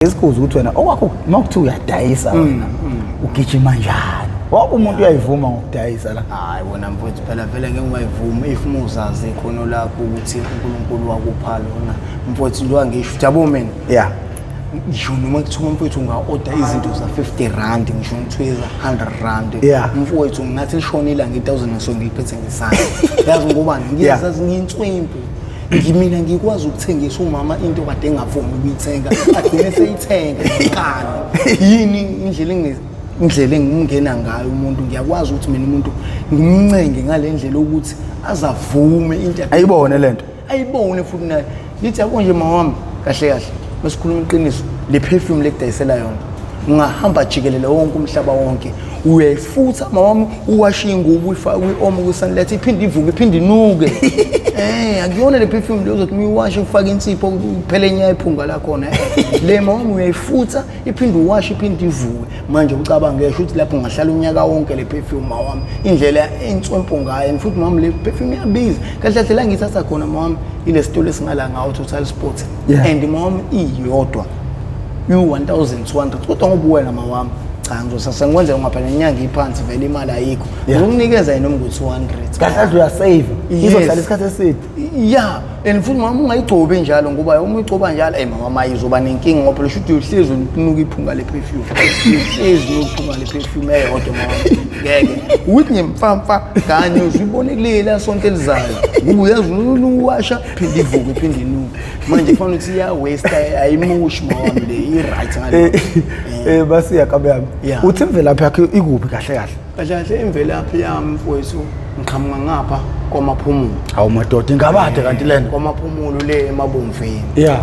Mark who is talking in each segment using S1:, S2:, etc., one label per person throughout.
S1: Esikuza ukuthi wena okwakho makuthi uyadayisa wena ugijima njani wonke umuntu uyayivuma ngokudayisa la
S2: hayi wona mfowethu phela vele ngeke ungayivuma if umuzazi ikhono lakho ukuthi uNkulunkulu wakupha lona mfowethu lo ngisho jabo mina
S1: yeah
S2: ngisho noma kuthiwa mfowethu unga-order izinto za 50 rand ngisho ngithiza 100 rand
S1: yeah
S2: mfowethu ngingathi lishonile nge-1000 ngisho ngiliphethe ngesandla yazi ngobani ngiyazazi ngiyintswimpu ngimina ngikwazi ukuthengisa umama into kade engavumi ukuyithenga agcine seyithenga kani yini indlela engingena ngayo umuntu ngiyakwazi ukuthi mina umuntu ngimncenge ngale ndlela ukuthi azavume into
S1: ayibone lento
S2: ayibone futhi naye lithi yabo nje mama kahle kahle masikhuluma iqiniso le perfume lekudayisela yona ungahamba jikelele wonke umhlaba wonke uyayifutha mama uwashe ingubo uyifaka kwi-omo kwi-sunlight iphinde ivuke iphinde inuke akuyona le perfume leyo uzothi uyiwashe ufake insipho kuphela enyaya iphunga lakhona le mama uyayifutha iphinde uwashe iphinde ivuke manje ucabanga ngesho ukuthi lapho ngahlala unyaka wonke le perfume mama indlela entswempo ngayo futhi mama le perfume iyabiza kahle kahle la ngithatha khona mama ile store esingala ngawo Total Sports and mama iyodwa u-1200 kodwa ngoba wena mama cha ngizosasengwenze ngaphela inyanga iphansi vele imali ayikho ngokunikeza yena ngo-200
S1: kahle uyasave izohlala isikhathi eside
S2: yeah and futhi mama ungayigcobi njalo ngoba uma uyigcoba njalo mama izoba nenkinga ngoba lo shuthi uhlezi unuka iphunga le perfume uhlezi unuka le perfume eyodwa mama ngeke uthi ngimfamfa kanye uzibone kulela sonke elizayo ngoba uyazi uwasha phinde ivuke phinde inuke manje kufanele ukuthi iya waste ayimushi mama le i-right ngale
S1: basiya kabe yami uthi imvelaphi yakho ikuphi kahle
S2: kahle imvelaphi yami mfowethu ngiqhamuka ngapha kwamaphumulo
S1: hawu madoda ingabade kanti lena
S2: kwamaphumulo le emabomveni
S1: yeah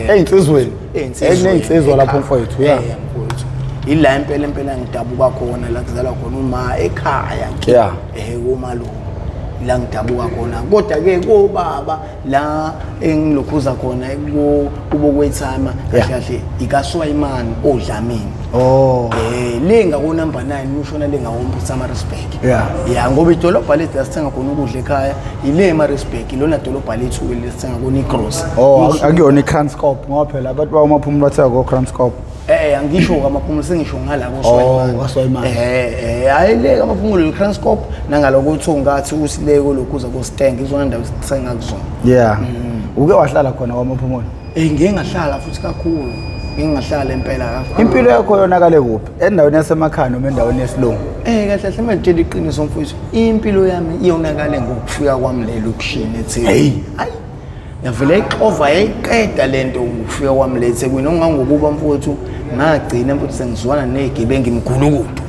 S1: einsizweni einsizwa lapho mfowethu
S2: mfowethu ila impela ngidabuka khona la kuzalwa khona uma ekhaya
S1: yeah
S2: komalume la ngidabuka khona kodwa ke kobaba la engilokhuza khona kubokwethama kahle ikaSwayimani oDlamini lenga ko number 9 ushona lenga woMphakathi Respect yeah ngoba idolobha lethu lasithenga khona ukudla ekhaya ile Respect lona dolobha lethu lesithenga khona igross
S1: akuyona iCranscope ngoba phela abantu bawumaphumulo bathenga ko Cranscope
S2: angisho ngamaphumulo sengisho ngala koSwayimani ayile amaphumulo leCranscope nangalo kuthungathi usileko lokhuza koSteng izona ndawo sithenga kuzona
S1: yeah uke wahlala khona kwamaphumulo
S2: ngeke ngahlala futhi kakhulu ngingahlala impela kakhulu
S1: impilo yakho yonakale kuphi endaweni yasemakhaya noma endaweni yesilungu
S2: kahle hle manje iqiniso mfowethu impilo yami iyonakale ngokufika kwami lelo kushini eThekwini hayi yavele ixova yayiqeda lento ukufika kwami le eThekwini ongangokuba mfowethu ngagcina mfowethu sengizwana nezigebengu imgulukudu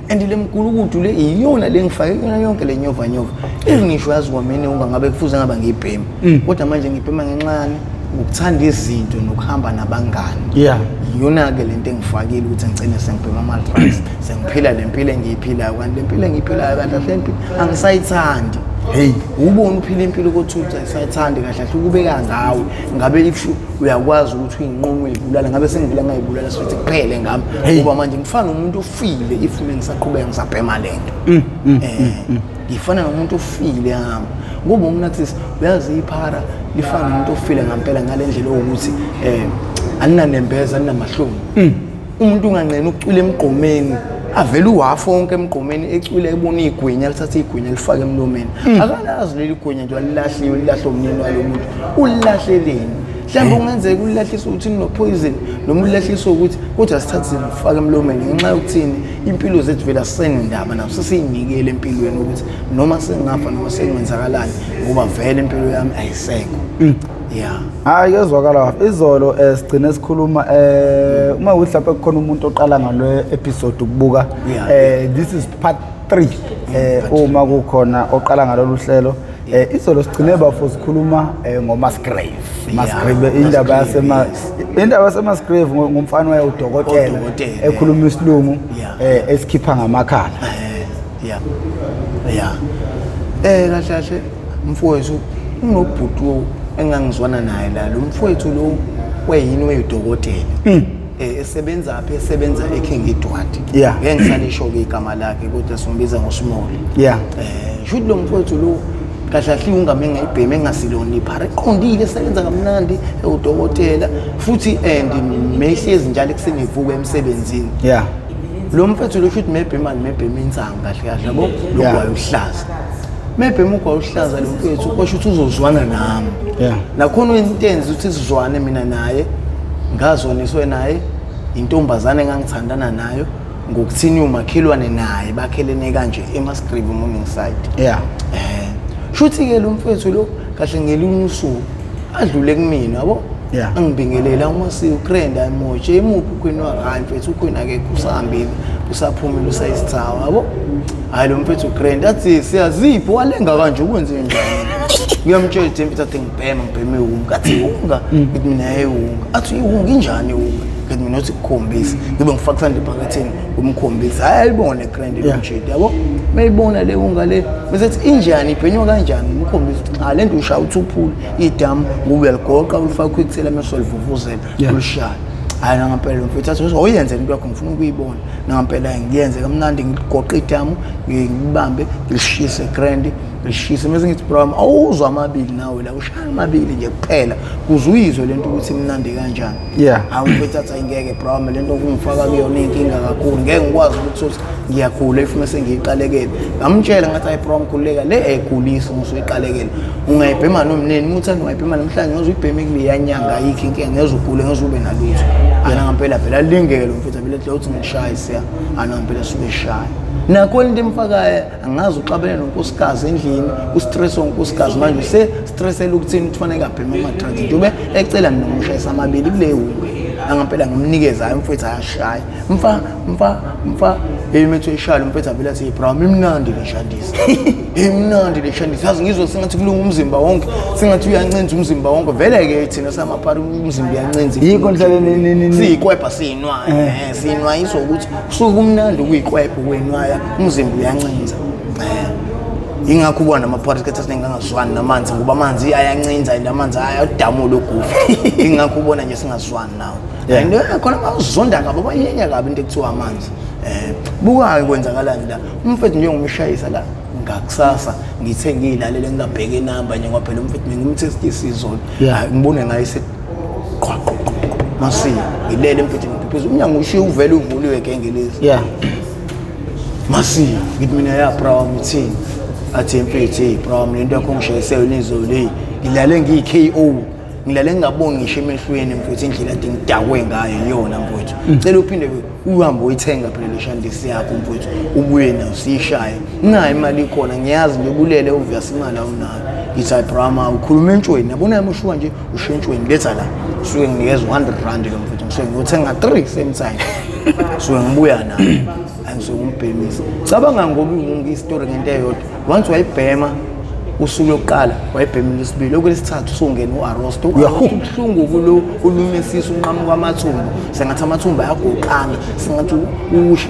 S2: and le mgulukudu le iyona lengifake yona yonke le nyova ngisho yazi kwamini ungangabe kufuze ngaba ngibhema kodwa manje ngibhema ngenxani ukuthanda izinto nokuhamba nabangani iyona ke lento engifakile ukuthi ngicine sengibhema ama-drugs sengiphila le mpilo engiyiphilayo kanti le mpilo engiyiphilayo kahle hle impilo angisayithandi ubone uphila impilo kothutha ayisayithandi kahle hle ukubeka ngawe ngabe if uyakwazi ukuthi uyinqomo uyibulala ngabe sengivela ngayibulala sokuthi kuphele ngami ngoba manje ngifana nomuntu ofile if mina ngisaqhubeka ngisabhema lento ngifana nomuntu ofile yami ngoba umnakusisi uyazi iphara lifana nomuntu ofile ngempela ngale ndlela ukuthi aninanembeza aninamahloni umuntu unganqena ukucwila emgqomeni avela uhafu wonke emgqomeni ecwile ebona igwinya lithatha igwinya lifake emlomeni akalazi leli igwinya nje walilahliwe lilahle umnini walo muntu ulilahleleni mhlawumbe ungenzeka ulilahlise ukuthi nopoison noma ulilahlise ukuthi kodwa sithathe lifake emlomeni ngenxa yokuthini impilo zethu vela senendaba naso sesiyinikele empilweni ukuthi noma sengafa noma sengenzakalani ngoba vele impilo yami ayisekho
S1: hayi yazwakala izolo sigcine sikhuluma uma ukuthi lapha kukhona umuntu oqala ngalo episode ukubuka this is part 3 uma kukhona oqala ngalolu hlelo izolo sigcine bafo sikhuluma ngoMasgrave indaba yaseMasgrave ngumfana waye Udokotela ekhuluma isilungu esikhipha ngamakhala
S2: kahle mfowethu unobhutu engangizwana naye la lo mfowethu lo weyini weyudokotela esebenza apha esebenza eKingidwadi ngeke ngisalisho ke igama lakhe kodwa simbiza ngoSmall shuthi lo mfowethu lo kahle kahle ungame ngayibheme engasilona iphara eqondile sebenza kamnandi udokotela futhi and mehlezi njalo ekuseni ivuka emsebenzini
S1: yeah
S2: lo mfethu lo shoot mebhema insanga kahle kahle yabo lokwayo uhlaza mebhema uhlaza lo mfethu kwasho ukuthi uzozwana nami
S1: yeah
S2: nakhona intenzi ukuthi sizwane mina naye ngazoniswe naye intombazane engangithandana nayo ngokuthini umakhelwane naye bakhelene kanje eMasgrave Morning Side
S1: yeah
S2: shuthi ke lo mfethu lo kahle ngelinye usuku adlule kumina yabo
S1: yeah
S2: angibingelela uma siukrenda emoje emuphi ukhwini wakayi mfethu ukhwini ake kusahambile usaphumile usayisithawa yabo hayi lo mfethu ukrenda athi siyaziphi walenga kanje ukwenze njani ngiyamtshela ukuthi mfethu athi ngibheme unga athi unga ngithi mina unga athi unga injani unga ngithi mina uthi kukhombisa ngibe ngifaka sandle ephaketheni umkhombisa hayi ayibone krenda lo mshedi yabo mayibona le unga le bese injani ibhenywa kanjani umkhombisa cha lento ushaya uthuphula idamu uyaligoqa ulifaka quicksel amesolvuvuzela ulishaya hayi ngempela mfethu athi uyenze into yakho ngifuna ukuyibona ngempela ngiyenze kamnandi ngigoqa idamu ngibambe ngishise krenda lishise mase ngithi bro awuzwa amabili nawe la ushaya amabili nje kuphela kuzuyizwe lento ukuthi mnandi kanjani
S1: yeah
S2: awufethu athi ayingeke bro lento kungifaka kuyona inkinga kakhulu ngeke ngikwazi ukuthi ngiyakhula if mase ngiyiqalekele ngamtshela ngathi ayi bro mkhuleka le ekulisa usuyiqalekele ungayibhema nomneni uthanda ungayibhema namhlanje ngizuyibhema kule yanyanga ayikho inkinga ngezugule ngezube nalutho yena ngempela phela lingeke lo mfethu phela ethi uthi ngishaya siya ana ngempela sube shaya nakho into emfakayo angazi uxabene nonkosikazi endlini ustress wonkosikazi manje use stressela ukuthini kufanele abhema ama drugs njube ecela mina ngishayisa amabili kule unge angempela ngimnikeza hayi mfethu ayashaya mfa emethu eshalo mfethu avela athi bro imnandi leshandisa imnandi leshandisa yazi ngizwe sengathi kulunga umzimba wonke sengathi uyancenza umzimba wonke vele ke thina samapari umzimba uyancenza
S1: yikho ndhlale
S2: siyikwepha sinwaye sinwayiso ukuthi usuke umnandi kuyikwepha kwenwaya umzimba uyancenza ingakho ubona amapari esikhathi esiningi angazwani namanzi ngoba amanzi ayancinza lamanzi ayadamula ogufa ingakho ubona nje singazwani nawo and khona bazonda kabi bayenya kabi into ekuthiwa amanzi buka kwenzakalani la umfethu njengomshayisa la ngakusasa ngithe ngiyilalele ngingabheka inamba nje ngoba phela umfethu ngimtest isizolo ngibone ngaye qhaqho masiya ngilele mfethu ngiphuza umnyango ushiye uvele uvuliwe gengelezi masiya ngithi mina ya bro ngithini athi mfethu bro mina into yakho ngishayisele nizolo le ngilale ngiyi-KO ngilale ngingabongi ngisho emehlweni mfethu indlela ade ngidakwe ngayo yona mfethu cela uphinde uhambe uyithenga phela leshandisi yakho mfethu ubuye nayo siyishaye nayo imali ikhona ngiyazi nje kulele obvious imali awunayo ngithi hayi brama ukhuluma entshweni yabona yamushuka nje usho entshweni letha la suke nginikeza 100 rand lo mfethu ngisuke ngiyothenga 3 same time suke ngibuya nayo angisuke ngimbhemisa cabanga ngoba ngistory ngento eyodwa once wayibhema usuku lokuqala wayebhemile lesibili okwesithathu usungena uArosto ubuhlungu kulo ulumesisa unqamuka kwamathumbu sengathi amathumbu ayagoqana sengathi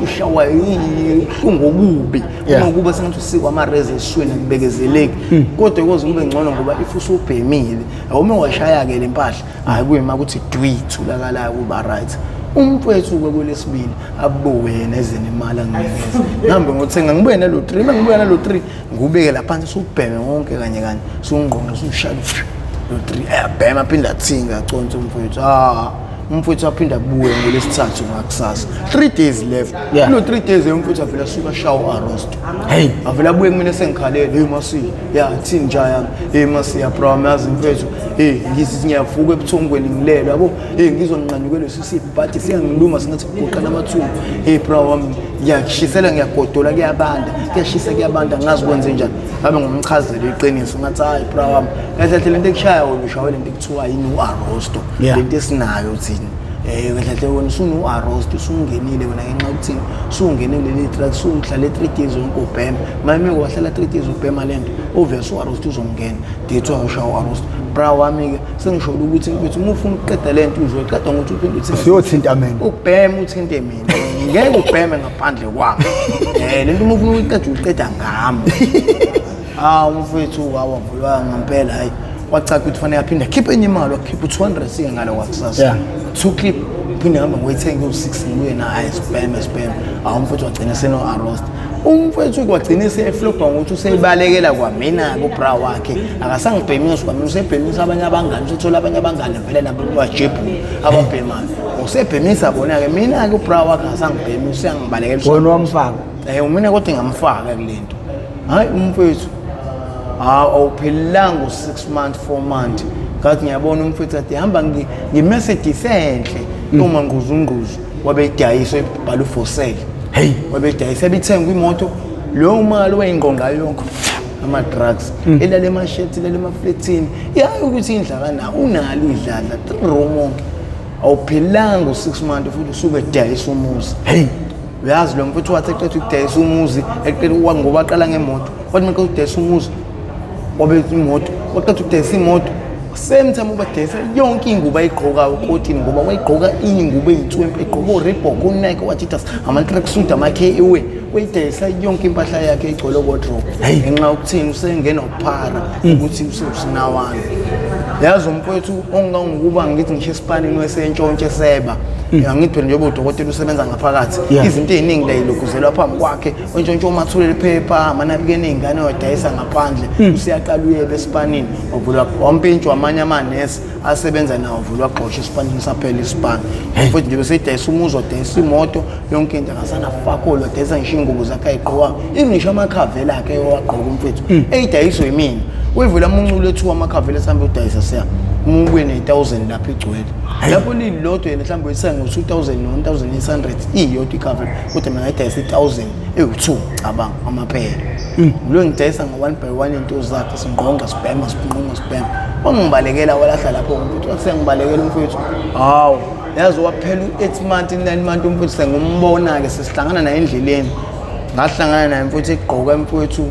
S2: ushawa ubuhlungu obubi ngokuba sengathi usikwa amareze esweni kubekezeleki kodwa koze kube ngcono ngoba if usubhemile awume washaya ke lempahla hayi kuyima ukuthi dwithulakala kuba right umfethu kwelesibili abuwe yena ezeni imali anginikeza ngihambe ngothenga ngibuye nalo 3 mangibuye nalo 3 ngubeke lapha usubheme wonke kanye sungqonqa usushaya lo 3 ayabhema aphinda athinga aconsa umfethu umfethu aphinda abuye ngolesithathu ngakusasa 3 days left lo 3 days umfethu avela suka shawo Arosto avela abuye kumina sengikhalele hey masi thini njaya masi bro mazi mfethu ngithi ngiyavuka ebuthongweni ngilele yabo ngizonqanyukelwe sisibhathi siyangiluma singathi kugoqana amathumbu bro wami ngiyashisela ngiyagodola kuyashisa kuyabanda ngazi kwenze njani ngabe ngumchazele iqiniso ngathi hayi bro wami kahle lento ekushaya ushawele lento ekuthiwa yini uArosto lento esinayo thina kahle wona usunu Arosto usungenile wena ngenxa ukuthi usungenile le track usungihlala 3 days wonke ubhema manje wahlala 3 days ubhema lento obvious uArosto uzongena ndithiwa ushawo Arosto bra wami ke sengisho ukuthi mfethu uma ufuna ukuqeda lento uzoyiqeda ngokuthi uphinde uthinte
S1: siyothinta mina
S2: ubhema uthinte mina ngeke ubheme ngaphandle kwami lento uma ufuna ukuqeda uyiqeda ngami umfethu awavulwa ngempela hayi wachaza ukuthi kufanele aphinde akhiphe enye imali wakhipha 200 sike ngalo kwakusasa 2 clip phinde hamba ngoyithenga u6 ngibuye na spam umfethu wagcina seno Arosto umfethu kwagcina seflopha ngokuthi useyibalekela kwamina kubra wakhe akasangibhemisa kwamina usebhemisa abanye abangani uthola abanye abangani vele nabo bajebu ababhemayo usebhemisa bona ke mina ke ubra wakhe akasangibhemisa uyangibalekela
S1: wona wamfaka
S2: mina kodwa ngamfaka kulento hayi umfethu awuphelanga u6 months 4 months ngathi ngiyabona umfethu athi hamba ngimessage senhle uma ngquzungquzu wabe idayisa ebhala for sale hey wabe idayisa ebithenga imoto lo mali wayingqonga yonke ama drugs elale emashethi lale emafletini yayi ukuthi indlala na unalo idlala 3 room awuphelanga u6 months futhi usuke edayisa umuzi hey uyazi lo mfethu wathi eqedwe ukudayisa umuzi eqedwe ngoba aqala ngemoto wathi maqedwe ukudayisa umuzi wabe imoto waqedwe ukudayisa imoto same time ubadayisa yonke ingubo ayigqoka ukotini ngoba wayigqoka ingubo ezithwempe egqoka Reebok uNike wathithas ama tracksuit ama KA wayidayisa yonke impahla yakhe egcwele wardrobe ngenxa ukuthini usengena uphara ukuthi usinawana yazi umfowethu ongangokuba ngithi ngisho esipanini wesentshontshe seba ngithi njengoba udokotela usebenza ngaphakathi izinto eziningi la ilokuzelwa phambi kwakhe ontshontshe umathulele iphepha amanabikeni ezingane wadayisa ngaphandle usiyaqala uyebe esipanini wavula wampintshwa amanye amanesi asebenza nawo vula waxoxa isipanini saphela isipani futhi nje bese idayisa umuzi odayisa imoto yonke into akasana fakolo dayisa ngisho ingubo zakhe ayiqoka even ngisho amakhavela akhe waqoka umfethu eyidayiswa yimina wevula umunculo ethu amakhavela sambe udayisa siya umubuye ne1000 lapha igcwele lapho lilodwa yena mhlawumbe uyisenga ngo2000 no1800 iyodwa ikhavela kodwa mina ngidayisa 1000 ewu2 cabanga amaphela lo ngidayisa ngo1 by 1 into zakhe singqonqa sibhema ongibalekela walahla lapho umfethu wasengibalekela umfethu hawo yazi waphela u8 months 9 months umfethu sengumbona ke sesihlangana naye endleleni ngahlangana naye mfethu egqoka mfethu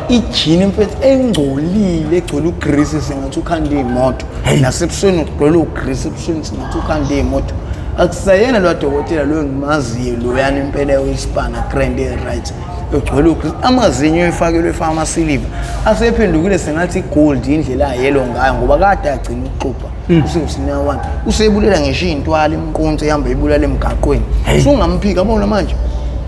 S2: ijini mfethu engcolile egcwele ugrease sengathi ukhanda imoto nasebusweni ugcwele ugrease ebusweni sengathi ukhanda imoto akusayena lo dokotela lo ngimaziyo lo yana impela weSpana Grand right egcwele ugrease amazinyo efakelwe efama silver asephendukile sengathi gold indlela yellow ngayo ngoba kade agcina ukuxupha usingusinawana usebulela ngisho intwala imqonto ehamba ibulala emgaqweni usungamphika yabona manje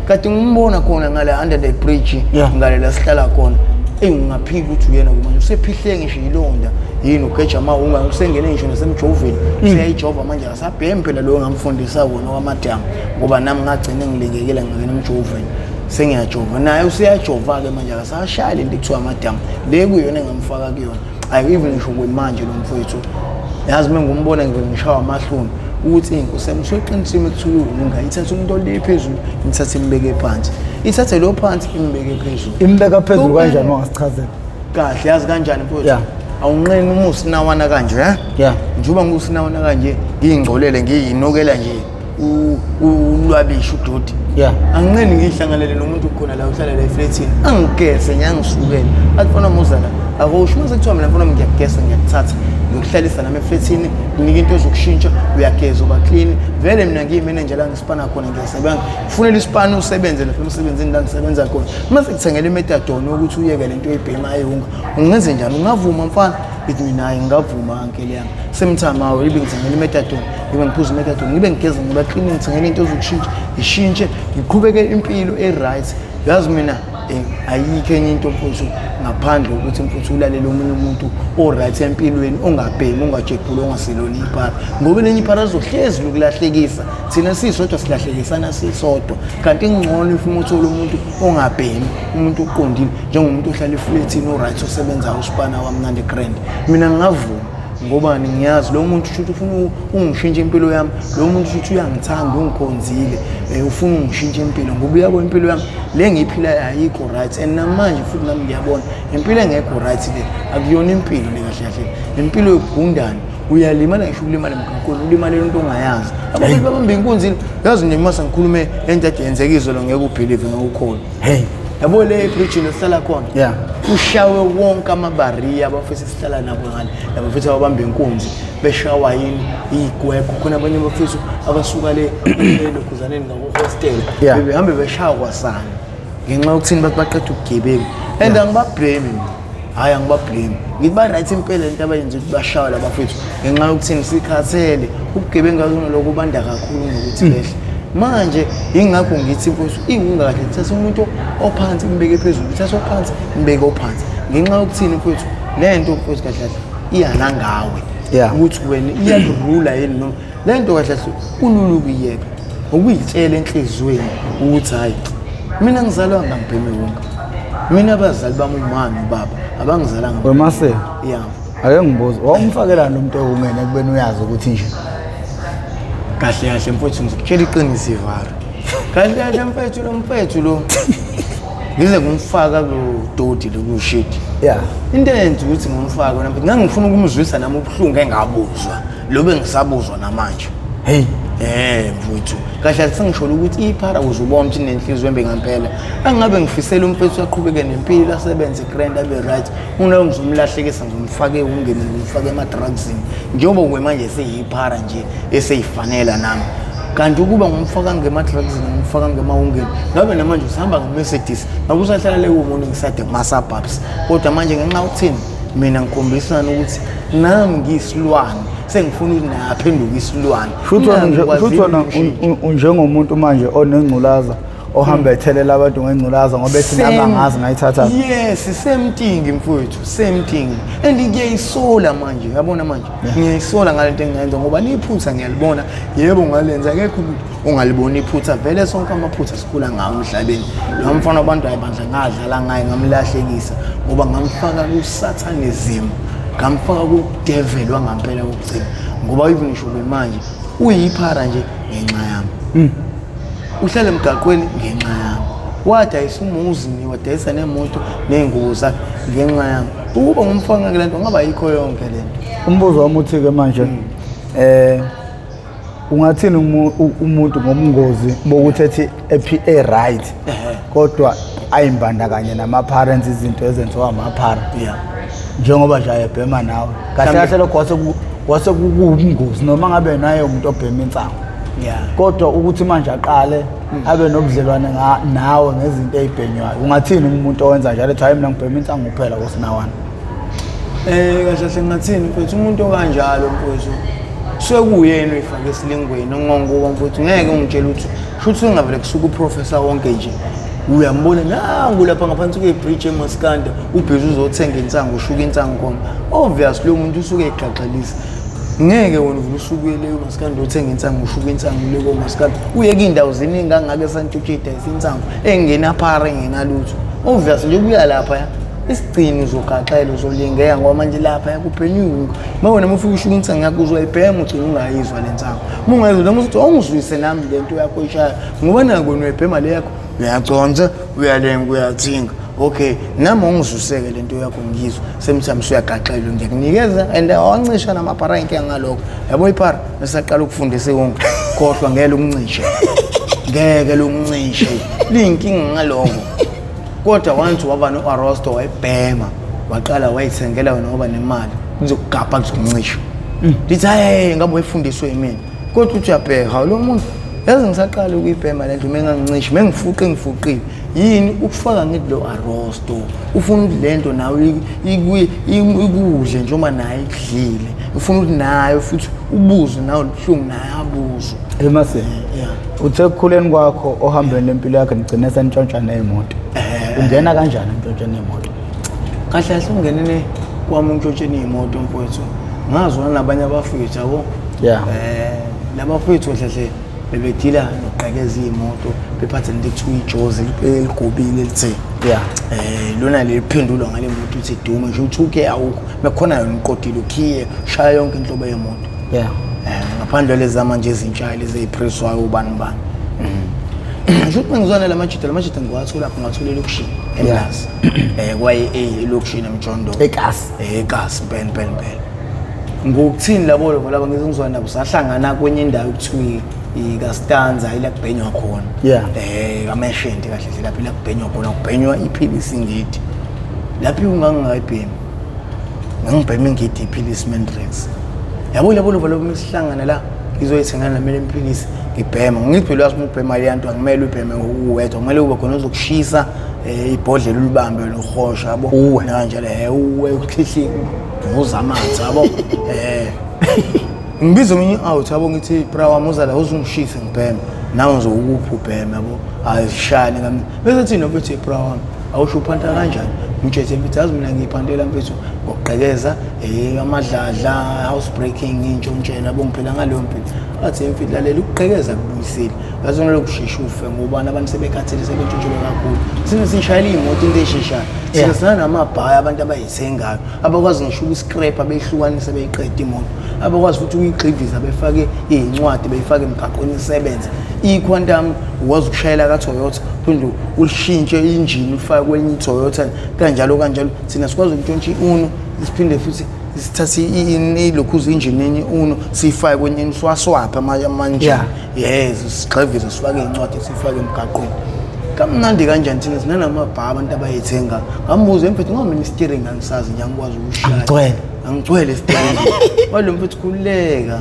S2: kade ngimbona khona ngala under the bridge ngale la sihlala khona engingaphika ukuthi uyena kumanje usephihle ngisho ilonda yini ugeja uma usengene ngisho nasemjoveni usiyayijova manje akasabhemi phela lo ngamfundisa wona kwamadama ngoba nami ngagcina ngilengekela ngene emjoveni sengiyajova naye usiyajova ke manje akasashaya lento ekuthiwa amadama le kuyona engamfaka kuyona ayi even ngisho kwemanje lo mfowethu yazi mina ngumbona ngishawa amahloni ukuthi inkosi yami usuqinisile ekuthululu ngayithatha umuntu ole phezulu ngithathe imbeke phansi ithathe lo phansi imbeke phezulu
S1: imbeka phezulu kanjani ongasichazela
S2: kahle yazi kanjani mfowethu awunqeni umusinawana kanje njengoba ngusinawana kanje ngingcolele ngiyinokela nje ulwabisha udoti anginqeni ngihlanganele nomuntu khona la uhlala la eflatini angigese nyangisukela athona muzala akusho mase kuthiwa mina mfuna ngiyagesa ngiyakuthatha ngokuhlalisa nami eflatini nginika into zokushintsha uyageza uba clean vele mina ngiyimanager la ngisipana khona ngiyasebenza kufanele isipana usebenze lapha emsebenzini la ngisebenza khona mase kuthengele imetadone ukuthi uyeke lento eyibhema ayihunga ungenze njani ungavuma mfana ithi mina hayi ngavuma ankele yami semthama awu ibe ngithengele imetadone ngibe ngiphuza imetadone ngibe ngigeza ngiba clean ngithengele into zokushintsha ishintshe ngiqhubeke impilo eright yazi mina ayikho enye into mfuthu ngaphandle ukuthi mfuthu ulalele omunye umuntu oright empilweni ongabhemi ongajekula ongasilona iphara ngoba lenye iphara azohlezi lokulahlekisa thina sisodwa silahlekisana sisodwa kanti ingcono if umuntu umuntu ongabhemi umuntu uqondile njengomuntu ohlala eflatini oright osebenza uSpana kwamnandi Grand mina ngingavuma ngoba ngiyazi lo muntu uthi ufuna ungishintshe impilo yami lo muntu uthi uyangithanda ungikhonzile ufuna ungishintshe impilo ngoba uyabona impilo yami le ngiyiphila ayikho right and namanje futhi nami ngiyabona impilo engekho right le akuyona impilo le kahle kahle impilo yokugundana uyalimala ngisho ulimala emgaqweni ulimala into ongayazi abantu babamba inkunzi yazi nje mase ngikhulume lento yenzekizwe lo ngeke ubelieve ngokukholwa yabo le preaching esihlala khona ushawe wonke amabariya abafisa sihlala nabo ngale abafisa babamba inkunzi beshawa yini igwegwe khona abanye abafisa abasuka le lokhuzaneni ngako hostel behambe beshawa kwasana ngenxa yokuthini bathi baqeda ukugibeka and angibablame hayi angibablame ngithi ba right impela into abayenza ukuthi bashawa labafethu ngenxa yokuthini sikhathele ukugebenga lokubanda kakhulu nokuthi lehle manje ingakho ngithi mfowethu ingakahle thatha umuntu ophansi imbeke phezulu thatha ophansi imbeke ophansi ngenxa yokuthini mfowethu lento mfowethu kahle kahle iyala ngawe ukuthi wena iyadrula yini noma lento kahle kahle kululu kuyeka ukuyitshela enhlizweni ukuthi hayi mina ngizalwa ngangibheme wonke mina abazali bami umama ubaba abangizalanga
S1: wemase ake ngibuza wawumfakela lo muntu ongene kubeni uyazi ukuthi nje
S2: kahle kahle mfowethu ngizokutshela iqiniso ivara kahle kahle mfowethu lo ngize ngumfaka lo dodi lo shit into enze ukuthi ngumfaka wena mfowethu ngangifuna ukumzwisa nami ubuhlungu engabuzwa lo bengisabuzwa namanje mfowethu kahle sengishola ukuthi iphara uzubona ukuthi nenhliziyo embe ngempela angabe ngifisela umfowethu aqhubeke nempilo asebenze grand abe right unayo ngizomlahlekisa ngimfake ungene ngimfake ama drugsini njengoba kwemanje seyiphara nje eseyifanela nami kanti ukuba ngumfaka ngema drugsini ngimfaka ngema ungeni ngabe namanje usihamba ngeMercedes ngakusahlala leyo umuntu ngisade kuma suburbs kodwa manje ngenxa ukuthini mina ngikhombisana ukuthi nami ngiyisilwane sengifuna ukuthi naphenduka isilwane
S1: futhi wona njengomuntu manje onengculaza ohamba ethelela abantu ngengculaza ngoba ethi nami angazi ngayithatha
S2: yes same thing mfowethu same thing and ngiyayisola manje yabona manje ngiyayisola ngalento engiyenza ngoba niphutha ngiyalibona yebo ngalenza akekho umuntu ongalibona iphutha vele sonke amaphutha sikhula ngawo emhlabeni nomfana abantu ayibandla ngadlala ngaye ngamlahlekisa ngoba ngamfaka ku-satanism ngamfaka ku-devil wangampela kokugcina ngoba even ngisho manje uyiphara nje ngenxa yami uhlala emgaqweni ngenxa yami wadayisa umuzi wadayisa nemoto nenguza ngenxa yami ukuba ngumfanga kule nto ngaba yikho yonke lento
S1: umbuzo wami uthi-ke manje ungathini umuntu ngobungozi bokuthi ethi right kodwa ayimbandakanye nama-parents izinto ezenziwa amaphara njengoba nje ayebhema nawe kahle kahle lokho kwase kuwubungozi noma ngabe naye umuntu obhema insango kodwa ukuthi manje aqale abe nobudlelwane nawe ngezinto ezibhenywayo ungathini umuntu owenza njalo ethi hayi mina ngibhema insango kuphela kusinawana
S2: kahle kahle ngathini mfowethu umuntu okanjalo mfowethu sekuyena oyifaka esilingweni ongongoba mfowethu ngeke ungitshela ukuthi futhi ungavele kusuka uprofessor wonke nje uyambona nangu lapha ngaphansi kwebridge eMaskanda ubhizi uzothenga insango ushuka insango khona obviously lo muntu usuke eqaqalisa ngeke wena uvusukele eMaskanda uthenga insango ushuka insango le koMaskanda uyeke indawo ziningi angake santutshida isinsango engena phara engenalutho obviously nje kuya lapha isigcini uzogaxela uzolingeka ngoba manje lapha yakuphenyuka mawona mufika ushuka insango yakho uzoyibhema uthi ungayizwa lensango mungayizwa noma uthi ongizwise nami lento yakho ishaya ngoba nako uyibhema le yakho uyaconza uyalenga uyathinga okay nami ungizwiseke lento yakho ngizwe semthamba uyagaxelwa ngiyakunikeza and awancisha namaphara inke ngalokho yabo iphara mesaqala ukufundisa wonke khohlwa ngeke ukuncishe ngeke lokuncishe linkinga ngalokho kodwa once waba no arresto wayibhema waqala wayithengela wena ngoba nemali uzokugapha kuzokuncisha lithi hayi ngabe wayifundiswe yimina kodwa uthi uyabheka lo muntu yazi ngisaqala ukuyibhema lento mengangincishi mengifuqile yini ukufaka ngithi lo arresto ufuna ukuthi lento nawe ikudle njengoba naye ikudlile ufuna ukuthi nayo futhi ubuze nawe ubuhlungu naye abuze
S1: emase uthe kukhuleni kwakho ohambeni lempilo yakhe nigcine sentshontsha nemoto ungena kanjani entshontsha nemoto
S2: kahle kahle ungenene kwami untshontshe nemoto mfowethu ngazwana nabanye abafowethu yabo labafowethu kahle bebedila noqhekeza imoto bephathe into ekuthiwa ijozi eligobile lithe lona liphendulwa ngale moto uthi dume nje uthuke awukho bekhona yona uqodile ukhiye shaya yonke inhlobo yemoto ngaphandle lezi manje ezintshayi lezi ezipresswayo ubani nje ngizwana lamajita ngiwathola lapho ngathola elokushini eMlazi kwaye elokushini eMjondo eKasi pen ngokuthini labo laba ngizongizwana nabo sahlangana kwenye indawo ekuthiwa ikastanza ila kubhenywa khona ameshenti kahle hle lapha ila kubhenywa khona kubhenywa iphilisi ngidi lapho ungangayibhemi ngangibhemi ngidi iphilisi Mendrex yabo labo mesihlangana la ngizoyithengana nami iphilisi ngibhema ngiphilo yazi ukubhema leyanto angimele ubheme ngokuwedwa kumele ube khona uzokushisa ibhodlela ulibambe lohosha yabo kanjalo uwe ukhihliki uvuza amanzi yabo ngibiza umunye out yabo ngithi bra wami uza la uzungishise ngibheme nawe uzokuphuphema yabo ayishani ngami bese thina mfethu bra wami awusho uphanta kanjani ngitshetse mfethu yazi mina ngiphandela mfethu ngokuqhekeza amadladla house breaking intshontshela bongiphela ngaleyo mpilo athi mfethu lalela ukuqhekeza kubuyisile bazona lokushesha ufe ngoba abantu sebekhathele sebentshontshelwe kakhulu sina sishayela imoto into esheshayo sina sana namabhaya abantu abayithengayo abakwazi ngisho ukuscrap abehlukanise beyiqeda imoto abakwazi futhi ukuyigxiviza befake izincwadi beyifake emgaqweni isebenze iquantum wazi ukushayela ka Toyota phinde ulishintshe engine ufake kwenye iToyota kanjalo thina sikwazi ukuntshontsha iUno isiphinde futhi sithathe ilokhuza engine enye uno sifake kwenye swap manje yes sigxiviza sifake izincwadi sifake emgaqweni kamnandi kanjani thina sinanamabha abantu abayithenga ngambuza mfethu ngami steering angisazi nje angikwazi ukushaya angigcwele steering walo mfethu khuleka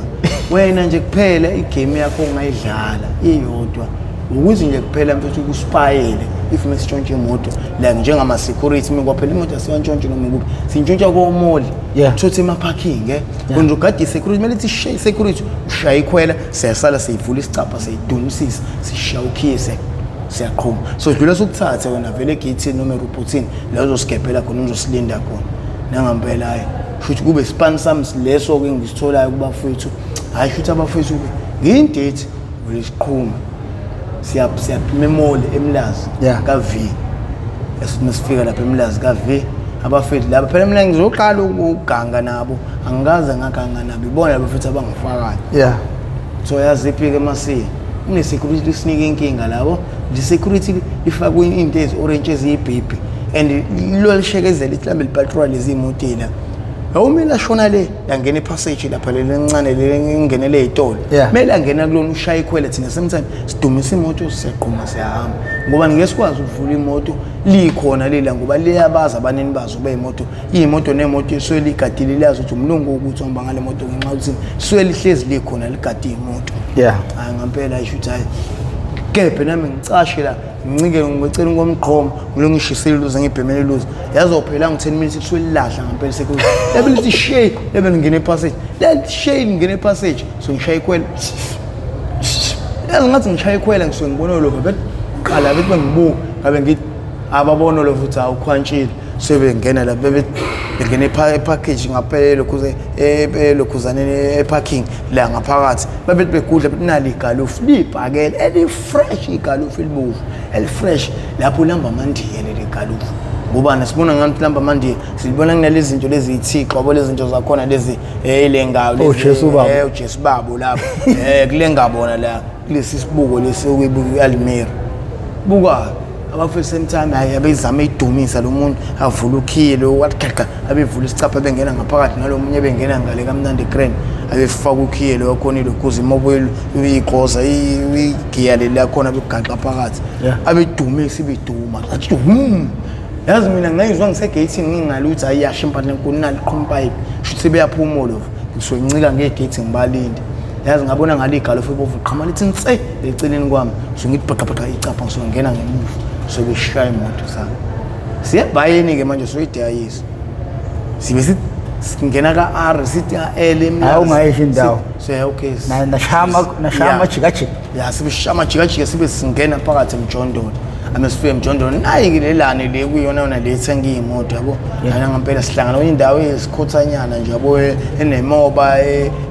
S2: wena nje kuphela igame yakho ongayidlala iyodwa ukuthi nje kuphela mfethu ukuspayele if mesitshontshe imoto la njengama security mikwaphela imoto asiyantshontshe noma kuphi sintshontsha komoli thothi ema parking konje ugadi security melithi shay security ushaya ikhwela siyasala siyivula isicapha siyidunisisa sishawukhise siyaqhuma so dlula sokuthatha wena vele egate noma erobothini la uzosikephela khona uzosilinda khona nangempela hayi futhi kube span sami leso ke ngisitholayo kubafethu hayi futhi abafethu ngindate ulesiqhuma siyapmemole emlazi kaV esimsifika lapha emlazi kaV abafethu lapha phela mina ngizoqala ukuganga nabo angikaze ngaganga nabo ibona abafethu abangifakayo so yaziphi ke masiya une security sinike inkinga labo the security ifakwe into ezorange eziyibhibhi and lo lishekezela ihlambe lipatrol ezimotela awumela shona le yangena epassage lapha lencane lengenele ezitolo mele angena kulona ushaya ikhwele thina sometimes sidumisa imoto siyaqhuma siyahamba ngoba ngesikwazi ukuvula imoto likhona lela ngoba liyabaza abaneni bazo imoto nemoto eswele igadile liyazi ukuthi umlungu ukuthi uhamba ngale moto ngenxa ukuthi swele ihlezi likhona ligadi imoto hayi ngempela ayishuthi hayi kephe nami ngicashe la ngicike ngicela ngomqhomo ngilongishisile luze ngibhemele luze yazophela ngo 10 minutes kuswele lahla ngempela security lebelithi shay ngene passage let shay ngene passage so ngishaya ikhwela yazi ngathi ngishaya ikhwela ngisuke ngibona lo bethi qala bethi bengibuka ngabe ngithi ababona lo futhi awukhwantshile sebengena la bengene package ngaphelele kuze lokhuzaneni eparking la ngaphakathi babethi begudla bethi nali igalofu libhakele elifresh igalofu elibovu elifresh lapho ulamba mandiye leli galofu ngoba nasibona ngani lamba mandiye silibona kunalezi zinto lezi ithixo yabo lezi zinto zakhona lezi ilengayo lezi uJesu babo lapho kulengabona la kulesi sibuko lesi okuyibuka eAlmere buka abafethu same time hayi abezama idumisa lo muntu avula ukhiyelo wathaqqa abevula isicapha bengena ngaphakathi nalomunye bengena ngale kamnandi grand abefaka ukhiyelo yakhona ilokuza imobile iqoza igiya le lakhona begaqa phakathi abedumisa ibiduma athi yazi mina ngayizwa ngisegate ngingaluthi ayiyashimpa nenkunali qhumpipe shuthi beyaphuma lo ngisuke ngincika ngegate ngibalinde yazi ngabona ngale igalofu ebovu qhama lithi nse eceleni kwami so ngithi bhaqabhaqa icapha so ngena ngemuva so beshaya imoto sami siyabhayeni ke manje so idayisa sibe singena ka R sithi L
S1: hayi ungayisho indawo
S2: so okay
S1: nashama jikajika
S2: sibe shama jikajika sibe singena phakathi emjondolo amesifike emjondolo nayi lelane le kuyona lethenga imoto yabo yana ngempela sihlangana indawo esikhothanyana nje yabo enemoba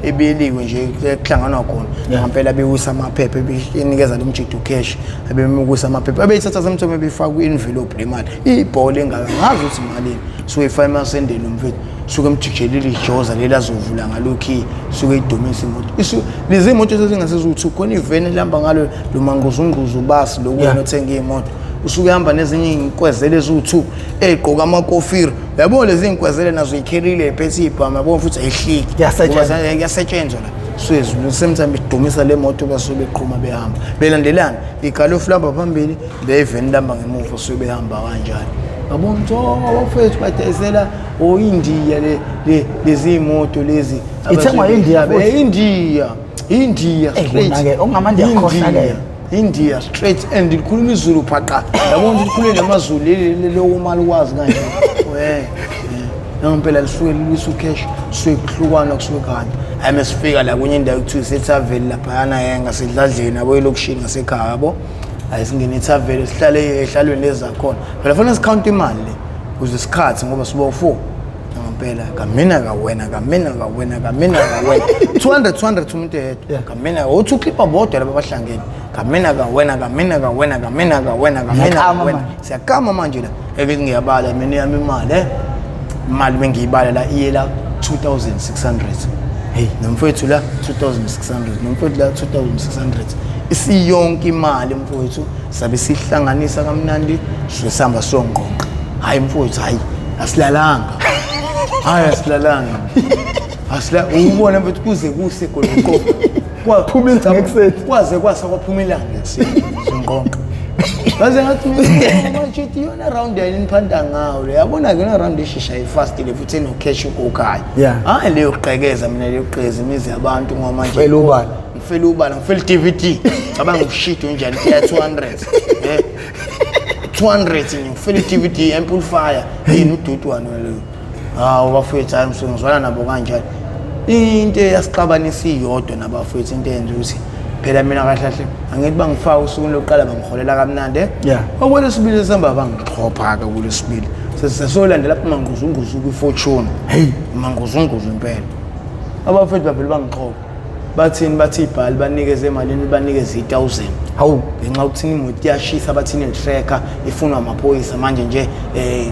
S2: ebeliwe nje ekuhlanganwa khona ngempela bewisa amaphepha benikeza lo mjito cash abemukisa amaphepha abeyithatha semthome befaka ku-envelope lemali ibhola engazi ukuthi imali so ifama sendele umfethu suke emjijelile ijoza lela azovula ngalokhi suke idumisa imoto lezi imoto sezingasezuthu khona iveni lihamba ngalo lo mangquzungquzu basi lokuwena othenga imoto usuke hamba nezinye inkwezele ezu2 egqoka amakofiri yabo lezi inkwezele nazo ikherile ephethe ibhama yabo futhi ayihliki yasetshenzwa la swezulu semthamba idumisa le moto basuke beqhuma behamba belandelana igalofu lamba phambili beveni lamba ngemuva suke behamba kanjalo abonto abafethu badayisela oIndia lezi imoto lezi
S1: ithengwa
S2: India straight
S1: ongamandi yakhona ke
S2: India straight and likhuluma izulu phaqa yabona ukuthi likhulule namazulu leyo mali kwazi kanje ngempela lisuke lisu cash suke kuhlukwana kusuke kanti ayimesifika la kunye indawo ekuthiwa isethaveli laphayana ngasedladleni abo elokishini ngasekhaya yabo ayisingene ethaveli sihlale ehlalweni lezi zakhona phela fanele sikhawunte imali le kuze isikhathi ngoba sibo 4 ngempela kamina kawena 200 umuntu yedwa kamina uthi ukhipha bodwa laba bahlangene kamina kawena siyakama manje la evithi ngiyabala mina yami imali bengiyibala la iyela 2600 hey nomfowethu la 2600 nomfowethu la 2600 isiyonke imali mfowethu sabe sihlanganisa kamnandi sihamba sonqonqa hayi mfowethu hayi asilalanga asila ubona mfowethu kuze kuse koloko kwaphumela ngekuseni kwaze kwaphumela ngekuseni sonqonqa baze ngathi manje yona round yiniphanda ngawo yabona ke yona round eshisha ifast le futhi no cash ukokhaya hayi leyo qhekeza mina leyo qhezi imizi yabantu ngoba manje ngifela ubala ngifela DVD cabanga ushit njani ya 200 200 ngifela DVD amplifier yini ududwana lo bafethu hayi ngizwana nabo kanjani into yasiqabanisa iyodwa nabafethu into yenza ukuthi phela mina kahle kahle angithi bangifaka usuku lokuqala bangiholela kamnandi okwelesibili sihamba bangiqhopha ka kulesibili sesizolandela lapha manguzunguzu kwifortune hey manguzunguzu impela abafethu baphela bangiqhopha bathini bathi ibhali banikeze emalini banikeze 1000 hawu ngenxa ukuthini imoto iyashisa bathini tracker ifunwa amaphoyisa manje nje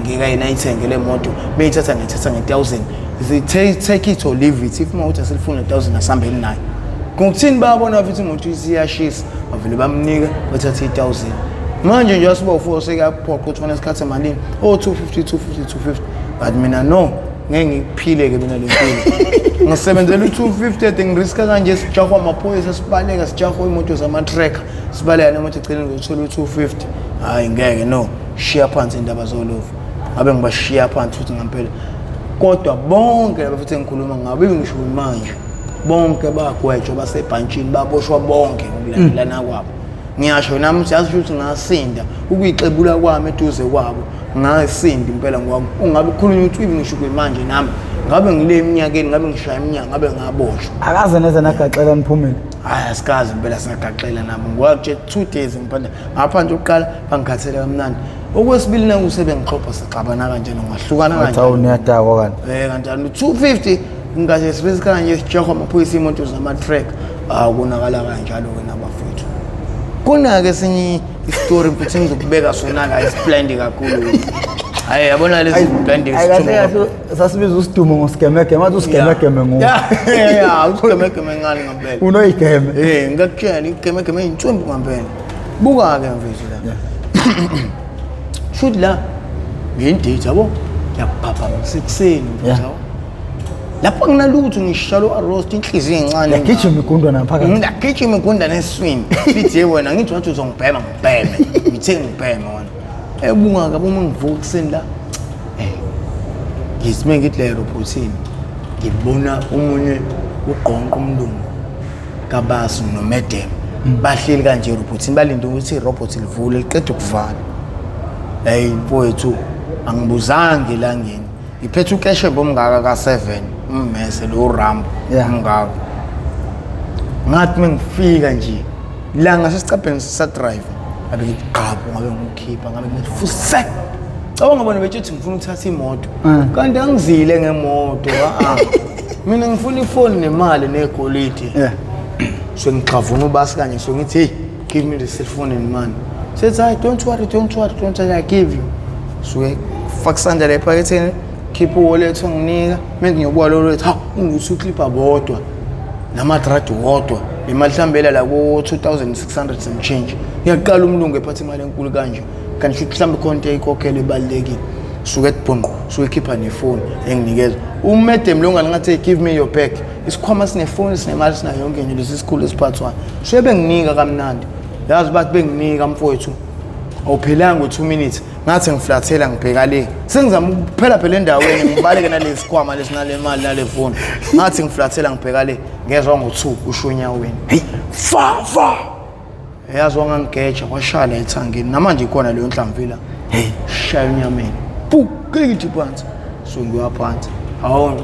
S2: ngikayena ithengele imoto beyithatha nge1000 take it or leave it if mawuthi asilifuna 1000 asambeni nayo ngokuthini bayabona ukuthi imoto isiyashisa bavele bamnika bathatha 1000 manje nje asiba u4 sekaphoqa ukuthi wona isikhathi emalini 250 but mina no ngeke ngiphile ke mina lempilo ngisebenzela u250 ngiriska kanje sijahwa amaphoyisa sibaleka sijahwa imoto zama tracker sibaleka nemoto eceleni ngothola u250 hayi ngeke no shiya phansi indaba zolovu ngabe ngibashiya phansi futhi ngempela kodwa bonke laba futhi engikhuluma ngabe ngisho manje bonke bagwetshwa basebhantshini baboshwa bonke ngokulandelana kwabo ngiyasho nami siyazi ukuthi ngasinda ukuyixebula kwami eduze kwabo ngasinda impela ngoba ungabe ukhulunywa ukuthi ngisho manje nami ngabe ngile eminyakeni ngabe ngishaya iminyaka ngabe ngaboshwa
S1: akaze neze nagaxela niphumile
S2: hayi asikazi impela singagaxela nami ngoba nje 2 days ngiphandle ngaphandle uqala bangikhathele kamnandi okwesibili nangusebenzi ngixopha saxabana kanjani ngahlukana kanjani
S1: awu niyadakwa
S2: kanjani 250 ngaze sibizika kanje sijahwa amaphoyisa imoto zama track kunakala kanjalo wena bafethu kunake sinye istory futhi ngizokubeka sona ka isplendid kakhulu hayi yabona lezi splendid
S1: isithumo sasibiza usidumo ngosikemeke manje usikemekeme ngo
S2: usikemekeme ngani ngempela
S1: unoyigeme
S2: ngakutshela igeme intsumbu ngempela buka ke mfethu la shoot la ngindate yabo yaphapha ngisekuseni mfethu lapha nginalutho ngishalo roast inhliziyo encane
S1: ngigijima igundwa naphakathi
S2: ngigijima igundwa neswini lithi wena ngithi wathi uzongibhema ngibheme ngithe ngibheme wona ebunga kabe uma ngivuka kuseni la ngisime ngithi le robotini ngibona umunye uqonqa umlungu kabasu nomedem bahleli kanje robotini balinde ukuthi irobot livule liqede ukuvala hey mfowethu angibuzange elangeni ngiphethe ukeshe bomngaka ka7 ummese lo rambo ngaka ngathi mengifika nje la ngasesicabheni sa drive ngabe ngiqhapho ngabe ngikhipha ngabe ngifuse cabanga bona bethi ngifuna ukuthatha imoto kanti angizile ngemoto mina ngifuna ifoni nemali negolide so ngixhavuna ubasi kanje so ngithi hey give me the cell phone and money says I don't worry I give you so fakusanda la ephaketheni keep wallet nginika manje ngiyobuka lo wallet unguthi uclipha bodwa namadradi wodwa imali hlambela la ku 2600 some change ngiyaqala umlungu ephatha imali enkulu kanje kanti mhlambe konke ayikhokhele ebalekile suke etibhonqo suke ekhipha nefoni enginikeza umedem lo ngathi give me your bag isikhwama sinefoni sinemali sinayo yonke nje lesi sikhulu esiphathwayo shebe nginika kamnandi yazi bathi benginika mfowethu awuphelanga u2 minutes ngathi ngiflathela ngibheka le sengizama ukuphela phela endaweni ngibaleke nalesi sikhwama lesinale mali nale phone ngathi ngiflathela ngibheka le ngezwe ngo2 ushonyaweni hey fa yazwa ngangigeja washala ethangeni namanje ikhona leyo nhlamvila hey shaya unyameni pu kithi phansi so ngiyaphansi awona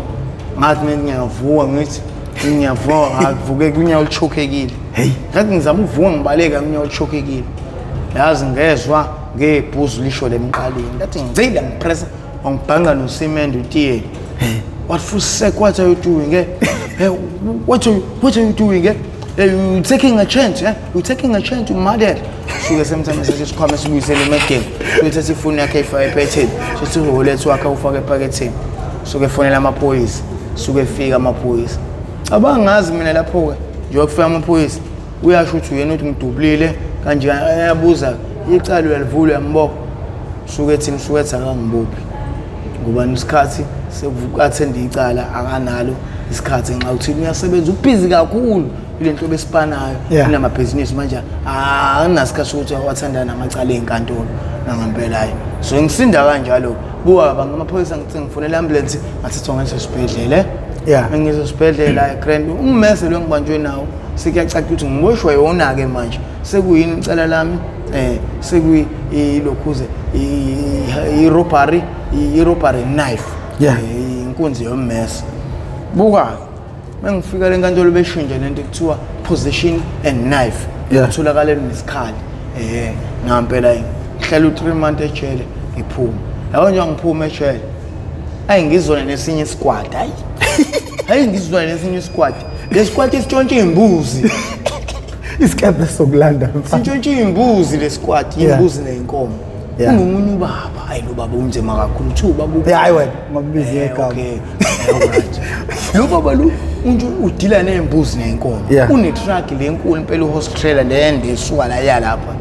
S2: ngathi mina ngiyavuka ngithi ngiyavuma akuvuke kunyawo lichokekile ngathi ngizama ukuvuka ngibaleka kunyawo lichokekile yazi ngezwa ngebhuzu lisho lemqaleni ngathi ngicela ngipress ngibhanga nosimende utiye what are you doing what are you doing you taking a chance you taking a chance to mother suke semthame sesikhwama sibuyisele emageni uthi sifuna yakhe ifayiphethe sithi uholethu wakhe ufake ephaketheni suke fonela amaphoyisa suke fika amaphoyisa abangazi mina lapho ke nje ukufika amaphoyisa uyasho ukuthi uyena uthi ngidublile kanje ayabuza icala uyalivula yambopha suke thini suke ethi akangibophi ngoba isikhathi sekuvukathenda icala akanalo isikhathi nxa uthini uyasebenza ubhizi kakhulu ile nto besipanayo inamabhizinisi manje anginasikhathi ukuthi wathandana namacala ezinkantolo nangempela hayi so ngisinda kanjalo buka bangamaphoyisa ngithi ngifonela ambulance ngathi thonga esibhedlela ngisesibhedlela grand ummese lo ngibanjwe nawo sikuyacaca ukuthi ngiboshwe yona ke manje sekuyini icala lami sekuyilokhuze i-robbery knife inkunzi yommese buka mangifika lenkantolo beshintsha lento ekuthiwa possession and knife utholakala nesikhali ngampela ngihlala u3 months ejele ngiphuma yabo nje ngiphuma ejele ngizona nesinye squad hayi ngizona nesinye squad lesquad isitshontshe imbuzi
S1: isikhathi sokulanda
S2: sitshontshe imbuzi lesquad imbuzi neinkomo ungomunye ubaba hayi lo baba unzima kakhulu thuba
S1: hayi wena ngombizi egama
S2: lo baba lo udila nembuzi neinkomo une truck lenkulu impela uhost trailer lende esuka la yalapha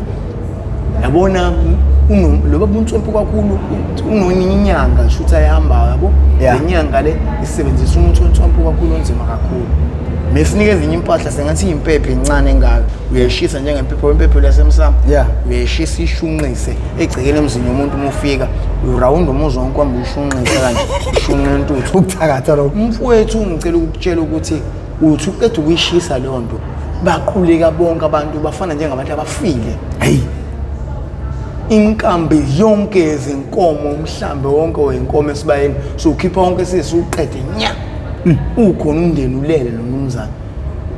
S2: yabona lo baba untsompho kakhulu unoninyanga shutha ehamba yabo lenyanga le isebenzisa umuntu untsompho kakhulu onzima kakhulu mesinike ezinye impahla sengathi impepho encane engaka uyashisa njengempepho lasemsamo uyashisa ishunqise egcekele emzini womuntu umufika urawunda umuzi wonke kwamba ushunqise kanje ushunqe intuthu
S1: ukuthakatha lo
S2: mfowethu ngicela ukutshela ukuthi uthi uqeda ukuyishisa leyo nto baquleka bonke abantu bafana njengabantu abafile inkambi yonke zenkomo umhlambe wonke wenkomo esibayeni so ukhipha wonke sisuqede nya ukhona umndeni ulele nomnumzana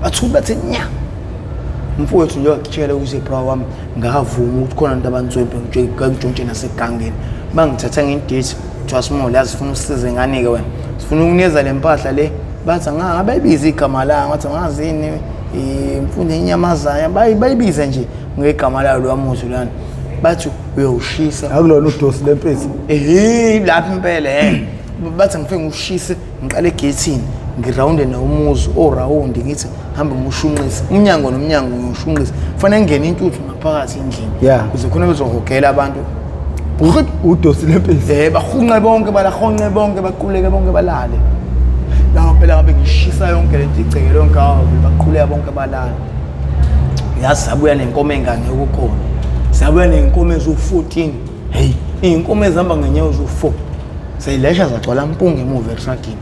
S2: bathuba bathi nya mfowethu nje wakutshela ukuthi bra wami ngavuma ukuthi khona abantu abantswempe ngijontshwe nasegangeni bangithatha ngendate twasimo la sifuna usize ngane ke wena sifuna ukunikeza lempahla le bathi ngabayibiza igama la ngathi ngazini imfundo enyamazana bayibiza nje ngegama layo lo wamuthi lana bathi uyoshisa
S1: akulona udosi lempezi
S2: lapha impela bathi ngifike ngishise ngiqale egethini ngirawunde na umuzi orawundi ngithi hamba umushunqisa umnyango nomnyango ngoshunqisa kufanele ngene intuthu ngaphakathi endlini kuze khona bezohogela abantu
S1: udosi lempezi
S2: bahunqe bonke balahonqe bonke baquleke bonke balale la phela ngabe ngishisa yonke lento igceke lonke baquleka bonke balale yasabuya nenkomo engane ukukhona sabuya nenkomo ezu14 inkomo ezihamba ngenyawo ezu4 sayilesha zagcwala impunga emuva etragini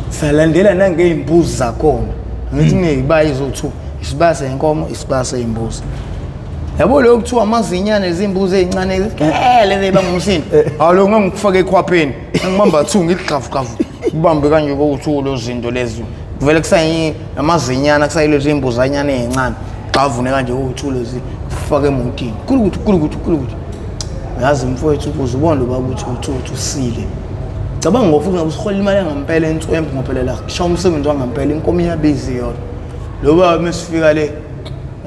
S2: salandela nangeimbuzi zakhona ngithi ngiyibayi zo2 isibasa yenkomo isibasa imbuzi yabo lo kuthiwa amazinyane ezimbuzi ezincane lezi bangumsini alo ngangikufaka ekhwapheni ngibamba 2 ngiliqavuqavu ubambe kanje ukuthi lo zinto lezi vele kusayi amazinyana kusayilezi imbuzi anyane ezincane xavune kanje ukuthi lezi ufake emotini kulukuthi yazi mfowethu ukuze ubone lo baba uthi usile cabanga ngofuthi ngabusihola imali ngempela entswembu ngophela la shaya umsebenzi wangampela inkomo iyabizi yona lo baba mesifika le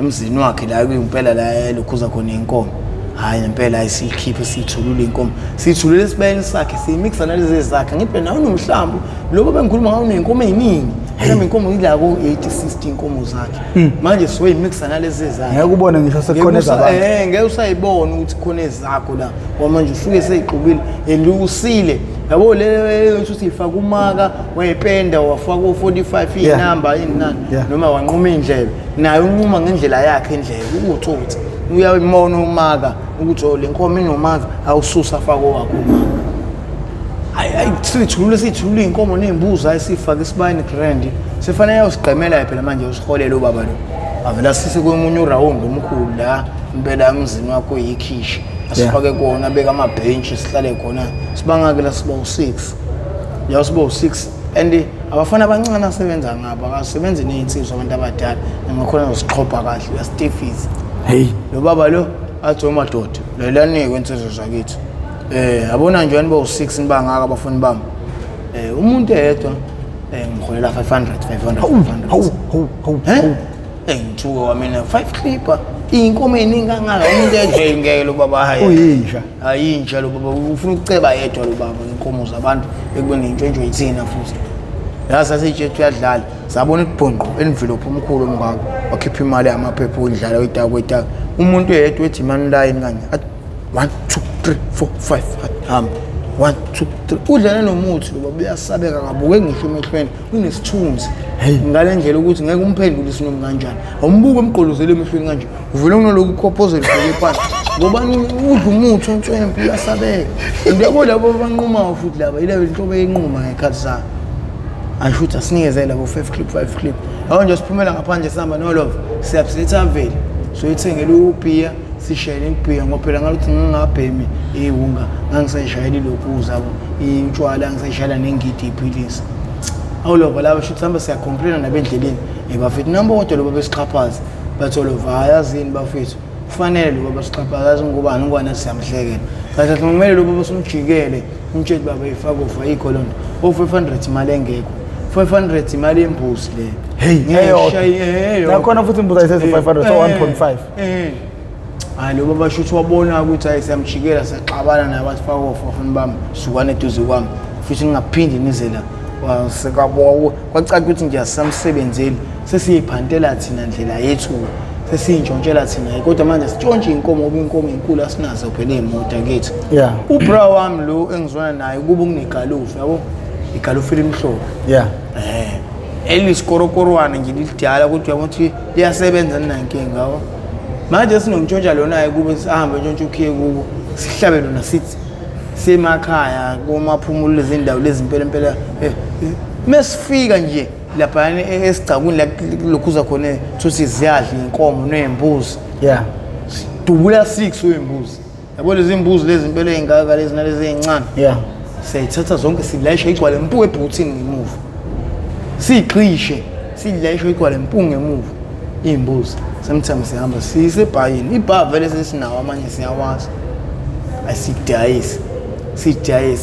S2: emzini wakhe la kuyimpela la lokhuza khona inkomo hayi ngempela ayisikhiphe sithulule inkomo sithulule esibayeni sakhe simixa nalezi zakhe ngithi nawe unomhlambu lo baba ngikhuluma ngawo nenkomo eziningi mhlawumbe inkomo ila ko 80-60 inkomo zakhe manje sizoyimixa nalezi zakhe
S1: ngeke ubone ngisho sekhona ezabantu
S2: ngeke usayibona ukuthi khona ezakho la kwamanje usuke seyiqubile elusile yabo le uthi ifaka umaka wayependa wafaka u45 inamba inani noma wanquma indlebe nayo unquma ngendlela yakhe indlebe ukuthi uyayimona umaka ukuthi le nkomo inomaka awususa afaka wakho umaka hayi sithulule inkomo nezimbuzi ayisifaka isibayini grand sefanele usigqemela phela manje usiholele ubaba lo avela sise komunye urawundi omkhulu la impela emzini wakho yikhishi asifake kona beka amabhenchi sihlale khona sibangake la siba u6 ya siba u6 and abafana abancane asebenza ngabo akasebenzi nezinsizwa abantu abadala ngakhona ngosiqhopha kahle uyastifisa
S1: hey
S2: lo baba lo athi umadoda lelanikwe insizwa zakithi abona nje wena bo6 nibangaka abafuni bami umuntu eyedwa ngiholela 500 ngithuka wamina 5 clipper inkomo eningi kangaka umuntu eje ngeke lo baba hayi
S1: uyinja
S2: ayinja lo baba ufuna ukuceba yedwa lo baba inkomo zabantu ekubeni intshontsho yithina futhi yasa sitshethu yadlala sabona ibhonqo envelope omkhulu omngaka wakhipha imali yamaphepha odlala wetaka umuntu eyedwa ethi man line kanje 1 2 3 4 5 hamba 1 2 3 udlala nomuthi lo baba uyasabeka kabuke ngisho emehlweni unesithunzi ngale ndlela ukuthi ngeke umphendulise noma kanjani awumbuke emgqolozele emehlweni kanje uvela kunoloku khophozela phansi ngoba udla umuthi ontshwempu uyasabeka ndiyabo labo banquma futhi laba ile inhlobo yenquma ngekhathi zabo asho ukuthi asinikeze labo 5 clip awu nje siphumela ngaphandle sihamba no love siyapsetha vele so ithengele ubhiya sishayele ibhiya ngoba phela ngaluthi ngingabhemi ihunga ngangisayishayela lokhuza intshwala ngisayishayela nengidi iphilisi awu lova laba shuthi sihamba siyacomplaina nabendleleni bafethu number kodwa lobo besiqhaphaza bathola vayazini bafethu kufanele lobo besiqhaphaza ngubani ngwana siyamhlekela kahle kumele lobo basumjikele umtsheli baba ifaka ofa ikoloni o500 imali engekho 500 imali embuzi le
S1: hey nakhona futhi imbuzi ayithethe 500 so 1.5
S2: hayi lo baba shuthi wabona ukuthi ayisiyamjikela saxabana nabathi faka ofa afuna bami sukwane eduze kwami futhi ningaphindi nize la wasekabo kwacaca ukuthi nje asamsebenzeli sesiyiphantela thina ndlela yethu sesiyintshontshela thina kodwa manje sitshontshe inkomo ngoba inkomo inkulu asinazo phela emoto akithi ubra wami lo engizwana naye kuba kunegalofu yabo igalofu elimhlophe elisikorokorwana nje lidala ukuthi uyabothi liyasebenza ninankinga yabo manje sinomtshontsha lona kube sihambe ntshontsha ukhiye kubo sihlabe lona sithi semakhaya komaphumulo lezindawo lezimpela mesifika nje lapha esigcakuni lokhuza khona thuthi ziyadla inkomo nembuzi dubula 6 wembuzi yabo lezi imbuzi lezi impela ezingaka lezi nalezi ezincane siyayithatha zonke silayisha igcwale impuku ebhuthini ngemuva siqishe silayisha igcwale impuku ngemuva imbuzi sometimes sihamba sisebhayini ibha vele sesinawo amanye siyawazi asidayisi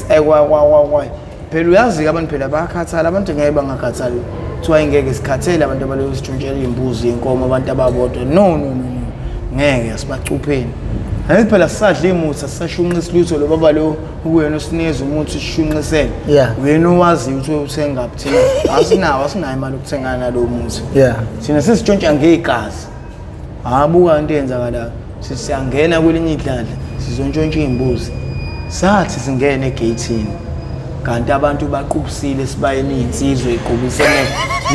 S2: aywa phela uyazi abantu phela bayakhathala abantu ngeke bangakhathali kuthiwa ingeke sikhathele abantu abaleyo sitshontshelwe imbuzi inkomo abantu ababodwa no ngeke asibacupheni hayi phela sisadla imuthi asashunqisa lutho lo baba lo ukuyena usinikeza umuthi ushunqisele wena owazi ukuthi uthenga kuthina asinayo imali yokuthenga nalo muthi thina sisitshontsha ngegazi abuka into eyenzakala sisiyangena kwelinye idlala sizontshontsha imbuzi sathi singene egatini kanti abantu baqubusile sibayeni insizwe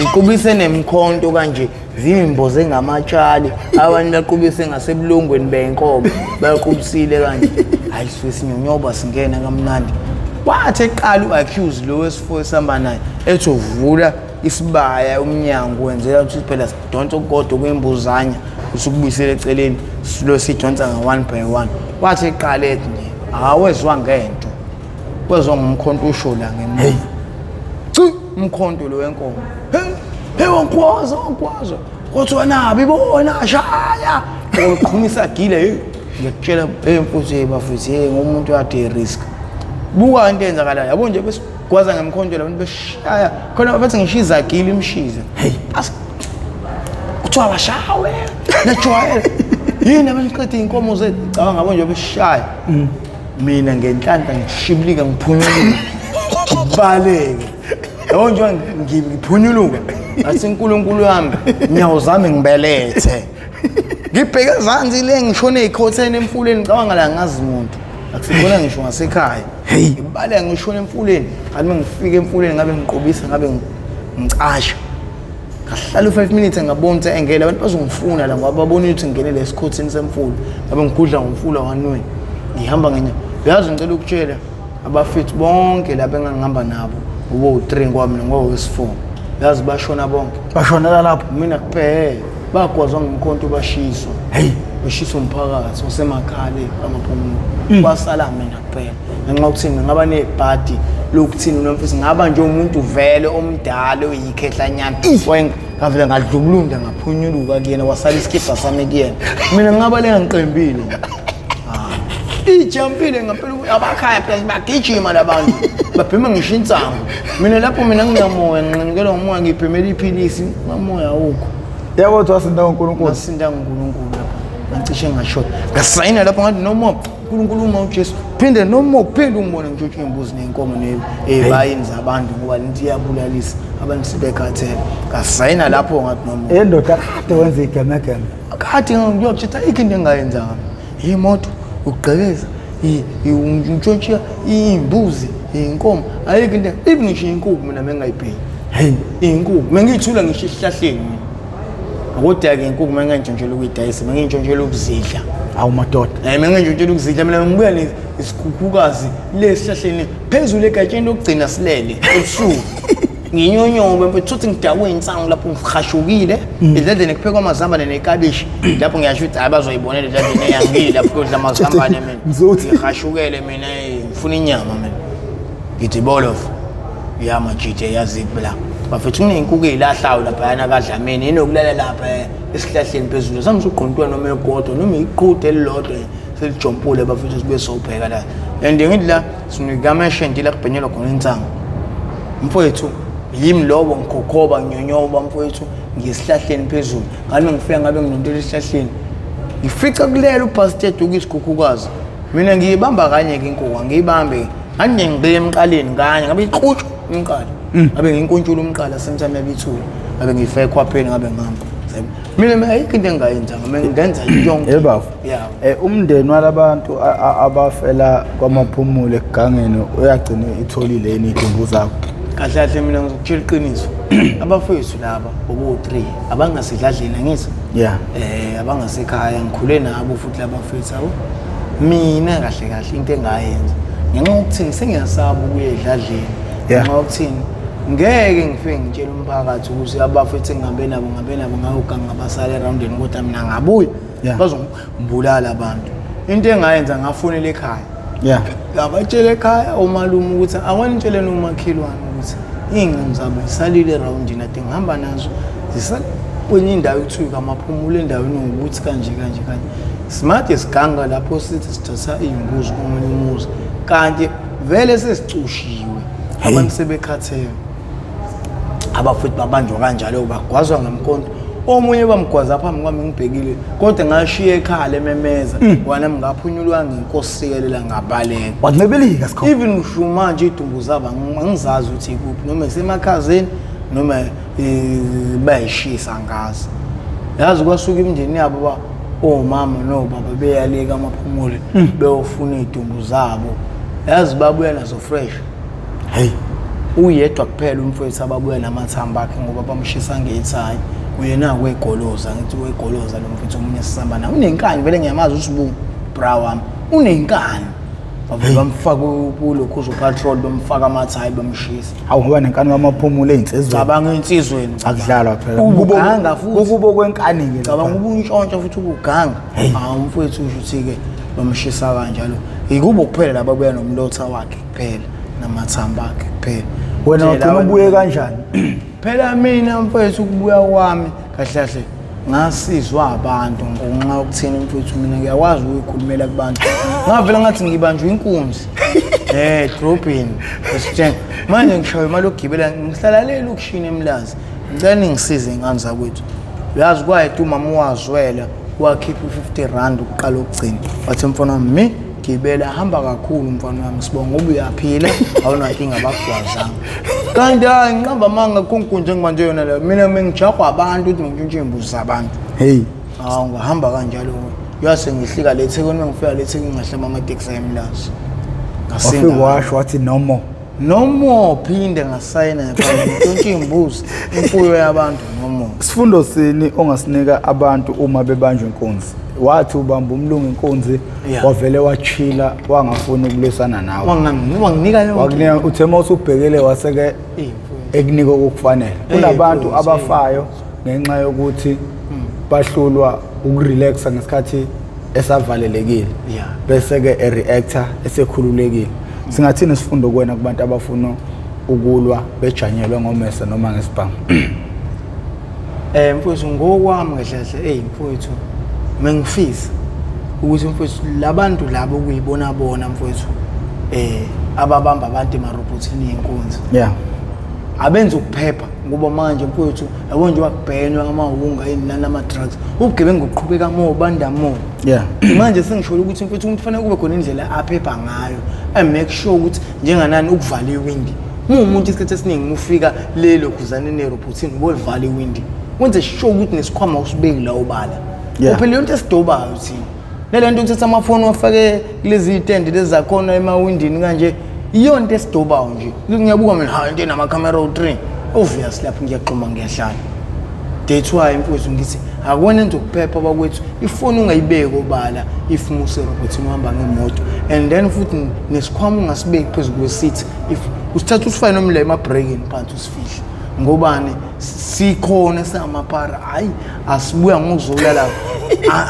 S2: iqubise nemkhonto kanje zimboze ngamatshali abanye baqubise ngasebulongweni benkomo baqubusile kanje hayi sisinyonyoba singena kamnandi wathi eqala uaccuse lo wesifo esihamba naye ethi uvula isibaya umnyango wenzela ukuthi phela sidonsa ugodo kwembuzanya usukubuyisela eceleni silo sidonsa nga1 by 1 wathi eqala ethi nje awezwa ngento kwezwa ngumkhonto usho la ngemuva umkhonto lo wenkomo wankwaza kodwa wena bibona shaya uqhumisa gile ngiyakutshela mfuthu bafuthu ngomuntu ade risk buka into enzakala yabo nje besigwaza ngemkhonto labantu beshaya khona bathi ngishiza gile imshiza kuthiwa bashawe najwayela yini abaniqede inkomo zethu cabanga ngabo nje beshaya mina ngenhlanhla ngishibilika ngiphunyuluka baleke yabo nje ngiphunyuluka asinkulunkulu yami nyawo zami ngibelethe ngibheke ezansi le ngishone ezikhotheni emfuleni ngicabanga la ngazi umuntu akusibona ngisho ngasekhaya ngibaleka ngishone emfuleni athi ngifike emfuleni ngabe ngiqobisa ngabe ngicasha ngahlala u5 minutes ngabona ukuthi engele abantu bazongifuna la ngoba babona ukuthi ngene lesikhotheni semfulo ngabe ngigudla ngomfula wanweni ngihamba ngenyawo uyazi ngicela ukutshela abafethu bonke lapha engangihamba nabo ubo3 kwami ngowes4 yazi bashona bonke
S1: bashonela lapho
S2: mina kuphela bagwazwa ngomkhonto bashiswa ushisa umphakathi osemakhaya amaphumulo kwasala mina kuphela ngenxa yokuthini ngaba nebhadi lokuthini nomfisi ngaba nje umuntu vele omdala oyikhehlanyana ngavela ngadlubulunda ngaphunyuluka kuyena wasala iskipha sami kuyena mina ngaba lengiqembile ijampile ngempela abakhaya phela bagijima labantu babhema ngisho insango mina lapho mina nginamoya nginqinikelwa ngomoya ngiphemela iphilisi umoya awukho
S1: yabo wasinda uNkulunkulu
S2: wasinda uNkulunkulu lapho ngicishe ngashona ngasayina lapho ngathi noma uNkulunkulu uma uJesu phinde noma uphinde ungibone ngitshothe imbuzi nenkomo nebayini zabantu ngoba nithi iyabulalisa abantu sibekhathela ngasayina lapho ngathi noma
S1: endoda kade wenza igamagama
S2: kade ngiyothetha ikinto engayenzanga imoto ukugqekeza ngitshontsha imbuzi inkomo ayike into even ngisho inkukhu mina mengayibheki inkukhu mengiyithula ngisho esihlahleni mina kodwa ke inkukhu mengayintshontshela ukuyidayisa mengiyintshontshela ukuzidla
S1: awu madoda
S2: mengiyintshontshela ukuzidla mina ngibuya nesikhukhukazi lesihlahleni phezulu egatsheni lokugcina silele ebusuku nginyonyobe mfethu uthi ngidakwe insangu lapho ngikhashukile edladeni kuphekwa amazambane nekabishi lapho ngiyasho ukuthi abazoyibonela edladeni eyangile lapho kudla amazambane mina ngikhashukele mina ngifuna inyama mina ngithi bolof yamajite yazibla bafethu kuneyinkuku ezilahlayo lapha yana kadlamini inokulala lapha esihlahleni phezulu samsuqontwa noma egodo noma iqhude elilodwa selijompule bafethu sibe sopheka la and ngithi la sinikameshenti la kubhenyelwa khona insangu mfowethu yimi lobo ngikhokoba nyonyoba mfowethu ngisihlahleni phezulu ngani ngifika ngabe nginontela esihlahleni ngifica kulela upastor ukisikhukhukazi mina ngiyibamba kanye ke inkukhu ngiyibambe anje ngibe emqaleni kanye ngabe iqhuthu umqala ngabe nginkontshula umqala semthame yabithula ngabe ngifike khwapheni ngabe ngihamba mina ayikho into engayenza ngenza yonke
S1: ebafu umndeni walabantu abafela kwamaphumulo egangeni uyagcina itholile inidumbu zakho
S2: kahle mina ngizokutshela iqiniso abafowethu laba obo3 abangasidladleni angithi abangasekhaya ngikhule nabo futhi labafowethu abo mina kahle into engayenza ngenxa yokuthini sengiyasaba ukuya edladleni ngenxa yokuthini ngeke ngifike ngitshela umphakathi ukuthi abafowethu ngihambe nabo ngayoganga abasala eroundeni kodwa mina ngabuya bazombulala abantu into engayenza ngafonela ekhaya ngabatshela ekhaya umalume ukuthi awanitshele nomakhelwane ukuthi ingane zabo isalile eroundini ade ngihamba nazo kwenye indawo ekuthiwa kamaphumulo endaweni ngokuthi kanje smart siganga lapho sithi sithatha imbuzi komunye umuzi kanti vele sesicushiwe abantu sebekhathele abafuthi babanjwa kanjalo bagwazwa ngemkonto omunye bamgwaza phambi kwami ngibhekile kodwa ngashiya ekhaya ememeza wana ngaphunyulwa ngenkosikelela ngabaleka
S1: wancebelika sikho
S2: even ngisho manje idumbu zaba ngizazi ukuthi ikuphi noma esemakhazeni noma bayishisa ngazi yazi kwasuka imindeni yabo omama nobaba beyaleka amaphumulo beyofuna idumbu zabo yazi babuya nazo fresh uyedwa kuphela umfowethu ababuya namathamba akhe ngoba bamshisa ngethayi uyena kwegoloza ngithi wegoloza lo mfowethu omunye sisamba naye unenkani vele ngiyamazi uSibu bra wami unenkani bamfaka kulo khuzo patrol bamfaka amathayi bamshisa
S1: hawu ngoba nenkani wamaphumulo einsizweni
S2: cabanga insizweni
S1: akudlalwa phela
S2: ubuganga futhi
S1: ukubo kwenkani ke
S2: cabanga ubuntshontsha futhi ubuganga umfowethu usho ke bamshisa kanjalo ikubo kuphela lababuya nomlotha wakhe kuphela namathamba akhe kuphela
S1: wena ugcina ubuye kanjani
S2: phela mina mfowethu ukubuya kwami kahle ngasizwa abantu ngenxa yokuthina mfowethu mina ngiyakwazi ukukhulumela kubantu ngavela ngathi ngibanjwe inkunzi dropini esithe manje ngishaye imali yokugibela ngihlala le lokushini eMlazi ngicela ngisize ingane zakwethu uyazi kwayethu umama wazwela wakhipha u50 ukuqala ukugcina wathi mfana wami gibela hamba kakhulu mfana wami sibonga ngoba uyaphila awunankinga abakugwazanga kanti ngiqamba manga konkunje ngibanje yona la mina mengijahwa abantu ukuthi ngitshontshe imbuzi zabantu ngahamba kanjalo uyase ngihlika le eThekwini mengifika le eThekwini ngahlamba amateksi eMlazi
S1: ngasinda washo wathi no more
S2: phinde ngasayina ngitshontshe imbuzi imfuyo yabantu no
S1: sifundo sini ongasinika abantu uma bebanjwe inkunzi wathi ubamba umlungu inkunzi wavele wachila wangafuni ukulwisana nawe
S2: wanginika
S1: wakunika uthema usubhekele waseke ekunika okufanele kunabantu abafayo ngenxa yokuthi bahlulwa ukurelaxa ngesikhathi esavalelekile bese ke reactor esekhululekile. Singathini isifundo kuwena kubantu abafuna ukulwa bejanyelwe ngomesa noma ngesibhamu?
S2: Mfowethu ngokwami kahle mfowethu mengifisa ukuthi mfowethu labantu labo kuyibona bona mfowethu ababamba abantu emarobotini yenkonzo abenza ukuphepha ngoba manje mfowethu yabo nje wakubhenwa amahunga inani ama drugs ubugebengu uqhubeka mo banda mo manje sengisho ukuthi mfowethu umuntu fanele kube khona indlela aphepha ngayo make sure ukuthi njenganani ukuvala iwindi umuntu isikhathi esiningi ufika lelo khuzane nerobotini ubolivala iwindi wenze sure ukuthi nesikhwama usibeki la ubala phela into esidobayo thina lento ukuthatha amafoni wafake kulezi stand lezi zakhona emawindini kanje iyo into esidobayo nje ngiyabuka mina into enama camera o3 obvious lapho ngiyaxhuma ngiyahlala that's why mfowethu ngithi akubona into ukuphepha bakwethu ifoni ungayibeki obala if muse robotini uhamba ngemoto and then futhi nesikhwama ungasibeki phezulu kwesithi if usithatha usifane nomle ema breaking phansi usifihle ngobani sikhona samapara hayi asibuya ngokuzolala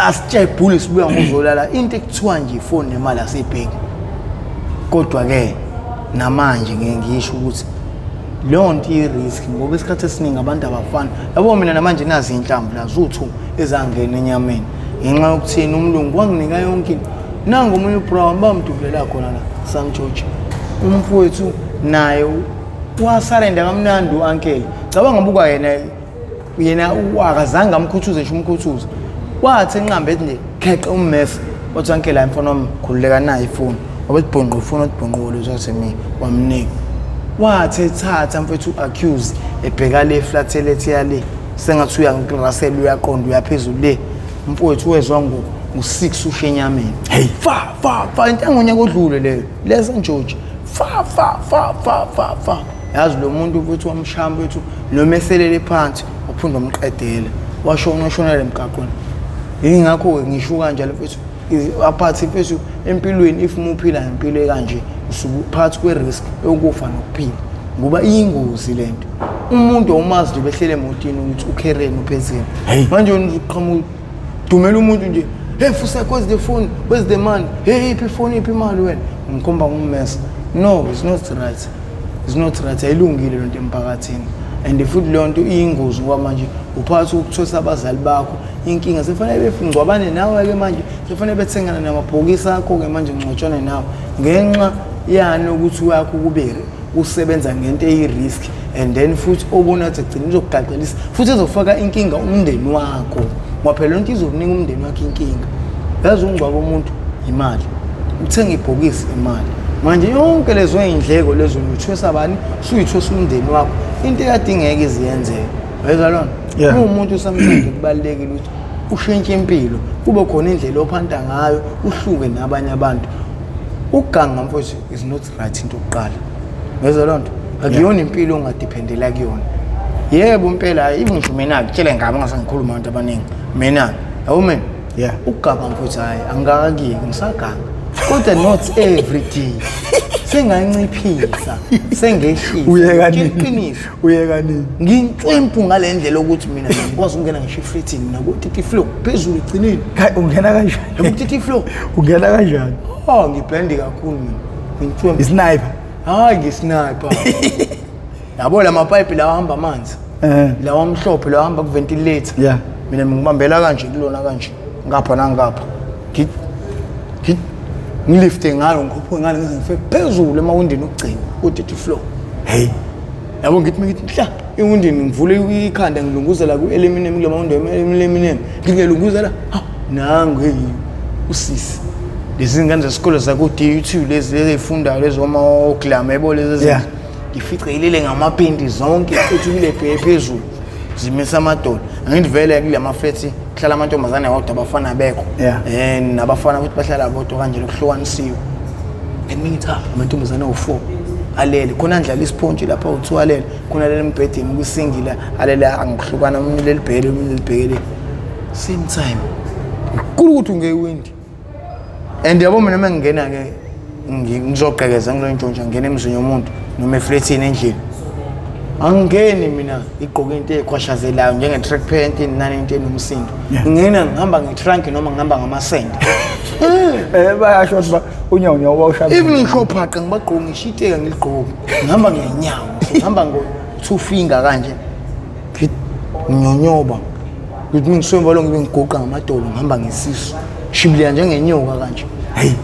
S2: asitshebhule sibuya ngokuzolala into ekuthiwa nje ifoni nemali asebheki kodwa ke namanje ngeke ngisho ukuthi lonto irisk ngoba isikhathi esiningi abantu abafana yabo mina namanje nazi inhlamvu la zuthu ezangena enyameni ngenxa yokuthina umlungu wanginika yonke nangu omunye ubrown bamdubulela khona la St George umfowethu naye wasarenda kamnandi uankele cabanga buka yena wakazange amkhuthuze nje umkhuthuze wathi enqambe ethi nje kheqe ummesa wathi ankele hayi mfana wami khululeka nayo ifoni wabebhonqa ufuna udibhonqolo uzasemini wamnika wathi ethatha mfethu accuse ebheka le flat elethe yale sengathi uyangirasela uyaqonda uyaphezulu le mfowethu wezwa ngo6 ushenyameni hey fa intangonya kodlule leyo lesa George fa yazi lo muntu mfethu wamshamba wethu nomeselele phansi uphinde umqedela washonela emgaqweni ingakho ngisho kanjalo mfethu aphathi mfethu empilweni if umuphila impilo kanje usuphathi kwe-risk yokufa nokuphila ngoba iyingozi lento umuntu awumazi nje behlele emotini ukuthi ukhereni uphezeni manje uqhamuka dumela umuntu nje hey fusa cause the phone where's the man hey iphi phone iphi imali wena ngikhomba ngummesa no it's not right ayilungile lento emphakathini and futhi lonto iyingozi ngoba manje uphathi ukuthosa abazali bakho inkinga sefanele befungcwabane nawe ke manje sefanele bethengana namabhokisi akho ke manje ngcotshane nawe ngenxa yani ukuthi wakho kubere usebenza ngento eyirisk and then futhi obona ukuthi egcina uzokugaqelisa futhi ezofaka inkinga umndeni wakho ngoba phela lonto izokunika umndeni wakho inkinga yazi ungcwaba umuntu imali uthenga ibhokisi imali manje yonke lezo indleko lezo uthwesa bani suyithwesa umndeni wakho into eyadingeka iziyenzeke wezwa lona umuntu usamthanda kubalekile ukuthi ushintshe impilo kube khona indlela ophanda ngayo uhluke nabanye abantu ukuganga mfowethu is not right into okuqala wezwa lonto akuyona impilo ongadependela kuyona yebo impela even ngisho mina ngitshela ngaba ngasangikhuluma abantu abaningi mina awumen ukugaba mfowethu hayi angakaki ngisaganga kodwa not every day senganciphisa sengehlisa uyeka nini ngintswempu ngale ndlela ukuthi mina ngikwazi ukungena ngishifting mina ku-TT flow phezulu igcineni
S1: ungena kanjani
S2: ku-TT flow
S1: ungena kanjani
S2: ngiblendi kakhulu mina ngintswempu
S1: isniper
S2: hayi ngisniper yabo la mapipe la ahamba amanzi la wamhlophe la ahamba kuventilator mina ngibambela kanje kulona kanje ngapha nangapha ngilifte ngalo ngikhuphe ngalo ngizifike phezulu emawindini ukugcina ku-TT flow hey yabo ngithi hla iwindini ngivule ikhanda ngilunguzela ku-Eminem kule mawundo Eminem ngingelunguzela nangu hey usisi lezi ngane zesikole zaku-DU2 lezi ezifundayo lezo oma-Oklahoma yebo lezi ngificilile ngamapendi zonke futhi kule phezulu zimisa amadola angivele kule maflethi kuhlala amantombazane kodwa abafana bekho nabafana futhi bahlala bodwa kanje lokuhlukanisiwe ngithi amantombazane u4 alele khona ndlala isponge lapha u2 alele khona leli mbhedeni kwisingila alele angihlukana umuntu lelibhele umuntu lelibhekele same time kukhulu ukuthi ungewindi and yabo mina mangena ke ngizogqekeza ngilo ntshontsha ngene emzini yomuntu noma efletini endlini angeni mina igqoke into ezikhwashazelayo njenge track pant into nomsindo ngena ngihamba ngetrunk noma ngihamba ngamasende
S1: bayasho ukuthi unyawo wawushaya
S2: even ngishophaqa ngibagqoka ngishiteka ngigqoke ngihamba ngenyawo ngihamba ngo2 finger kanje nginyonyoba ukuthi ngiswemba lo ngibe ngigoqa ngamadolo ngihamba ngesisu shibileka njengenyoka kanje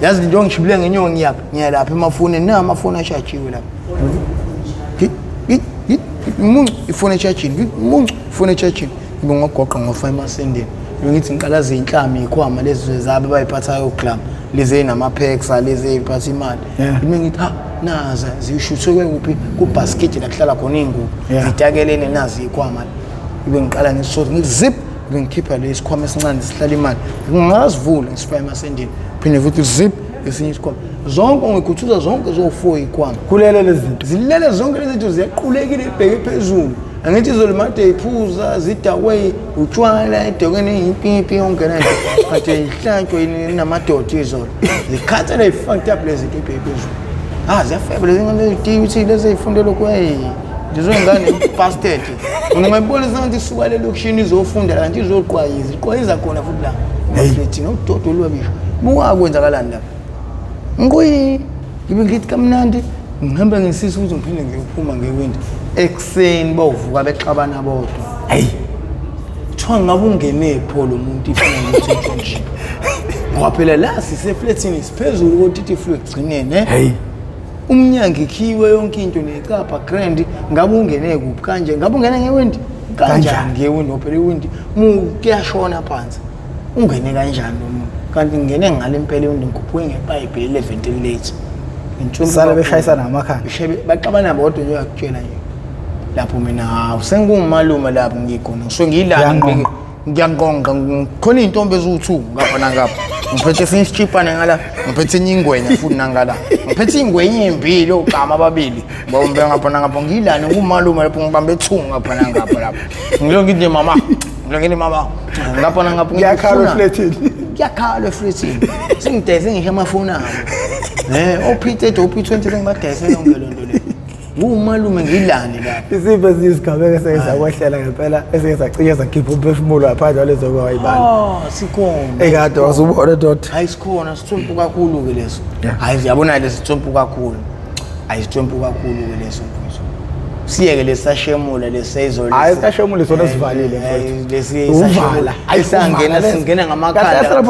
S2: yazi into ngishibileka ngenyoka ngiyalapha emafonini na amafoni ashajiwe lapha ifone echajini ifone echajini ngibe ngogoqa ngofa emasendeni ngithi ngiqalaze inhlami ikhwama lezi zabe bayiphathayo uclam lezi namaphexa lezi iphatha imali ngithi ha naza zishuthwe kuphi kubasket la kuhlala khona ingubo zitakelene nazi ikhwama ngibe ngiqala ngisotha ngithi zip ngikhipha lesi khwama esincane sihlala imali ngingazivula ngisifaya emasendeni phinde futhi zip esinye isikhwama zonke ngikuthuza zonke zo4 ikhwama
S1: kulele lezi zinto
S2: zilele zonke lezi zinto ziyaqulekile ibheke phezulu angithi izolimade iphuza zidaway utshwala edokene impipi yonke lento kade ihlanjwe namadoda izolo zikhatha la ifucked up lezi zinto ibheke phezulu ziyafeba lezi ngale uthi lezi ifundelo kwey ngizongane pasted ungayibona ukuthi suka le location izofunda kanti izoqwayiza iqwayiza khona futhi la maflethi nododo lwabisho buka kwenzakalani la ngoyi ngibe ngithi kamnandi ngihamba ngesisi ukuthi ngiphinde ngiyophuma ngewindi ekseni bavuka bexabana bodwa kuthiwa ngabe ungene pho lo muntu ifuna ukuthi nje ngoba phela la sisefletini siphezulu ukuthi iflu egcinene umnyango ikhiwe yonke into nekapa grand ngabe ungene kuphi kanje ngabe ungene ngewindi kanjani ngewindi phela iwindi kuyashona phansi ungene kanjani umuntu kanti ngene ngale impela iwindi ngikhuphuke ngepipe le ventilator
S1: sala beshayisana ngamakhanda
S2: baxabana bodwa nje yakutshela nje lapho mina sengumalume lapho ngikhona ngiyilana ngiyangqonqa khona intombi ezu2 ngapha nangapha ngiphethe esinye isichipane ngala ngiphethe enye ingwenya futhi nangala ngiphethe ingwenya empilo ogama ababili bombe ngapha nangapha ngiyilana ngumalume lapho ngibambe ethunga ngapha nangapha lapho ngilonke nje mama ngapha nangapha ngiyakhala efletini singidayise ngisho amafoni abo oP30 oP20 sengibadayisela yonke lonto le ngumalume ngilane lapha
S1: isipho siyisigabeke seyizakwehlela ngempela esengizagcike sakhipha umphefumulo ngaphandle lezo kwayibani
S2: sikhona
S1: ekade wasubona doda
S2: hayi sikhona sithompu kakhulu ke leso hayi uyabona lesi sithompu kakhulu hayi sithompu kakhulu ke leso mfowethu siyeke lesashemula lesizolo
S1: hayi sashemula sona sivalile mfowethu
S2: lesiyashemula ayisangena singena ngamakhanda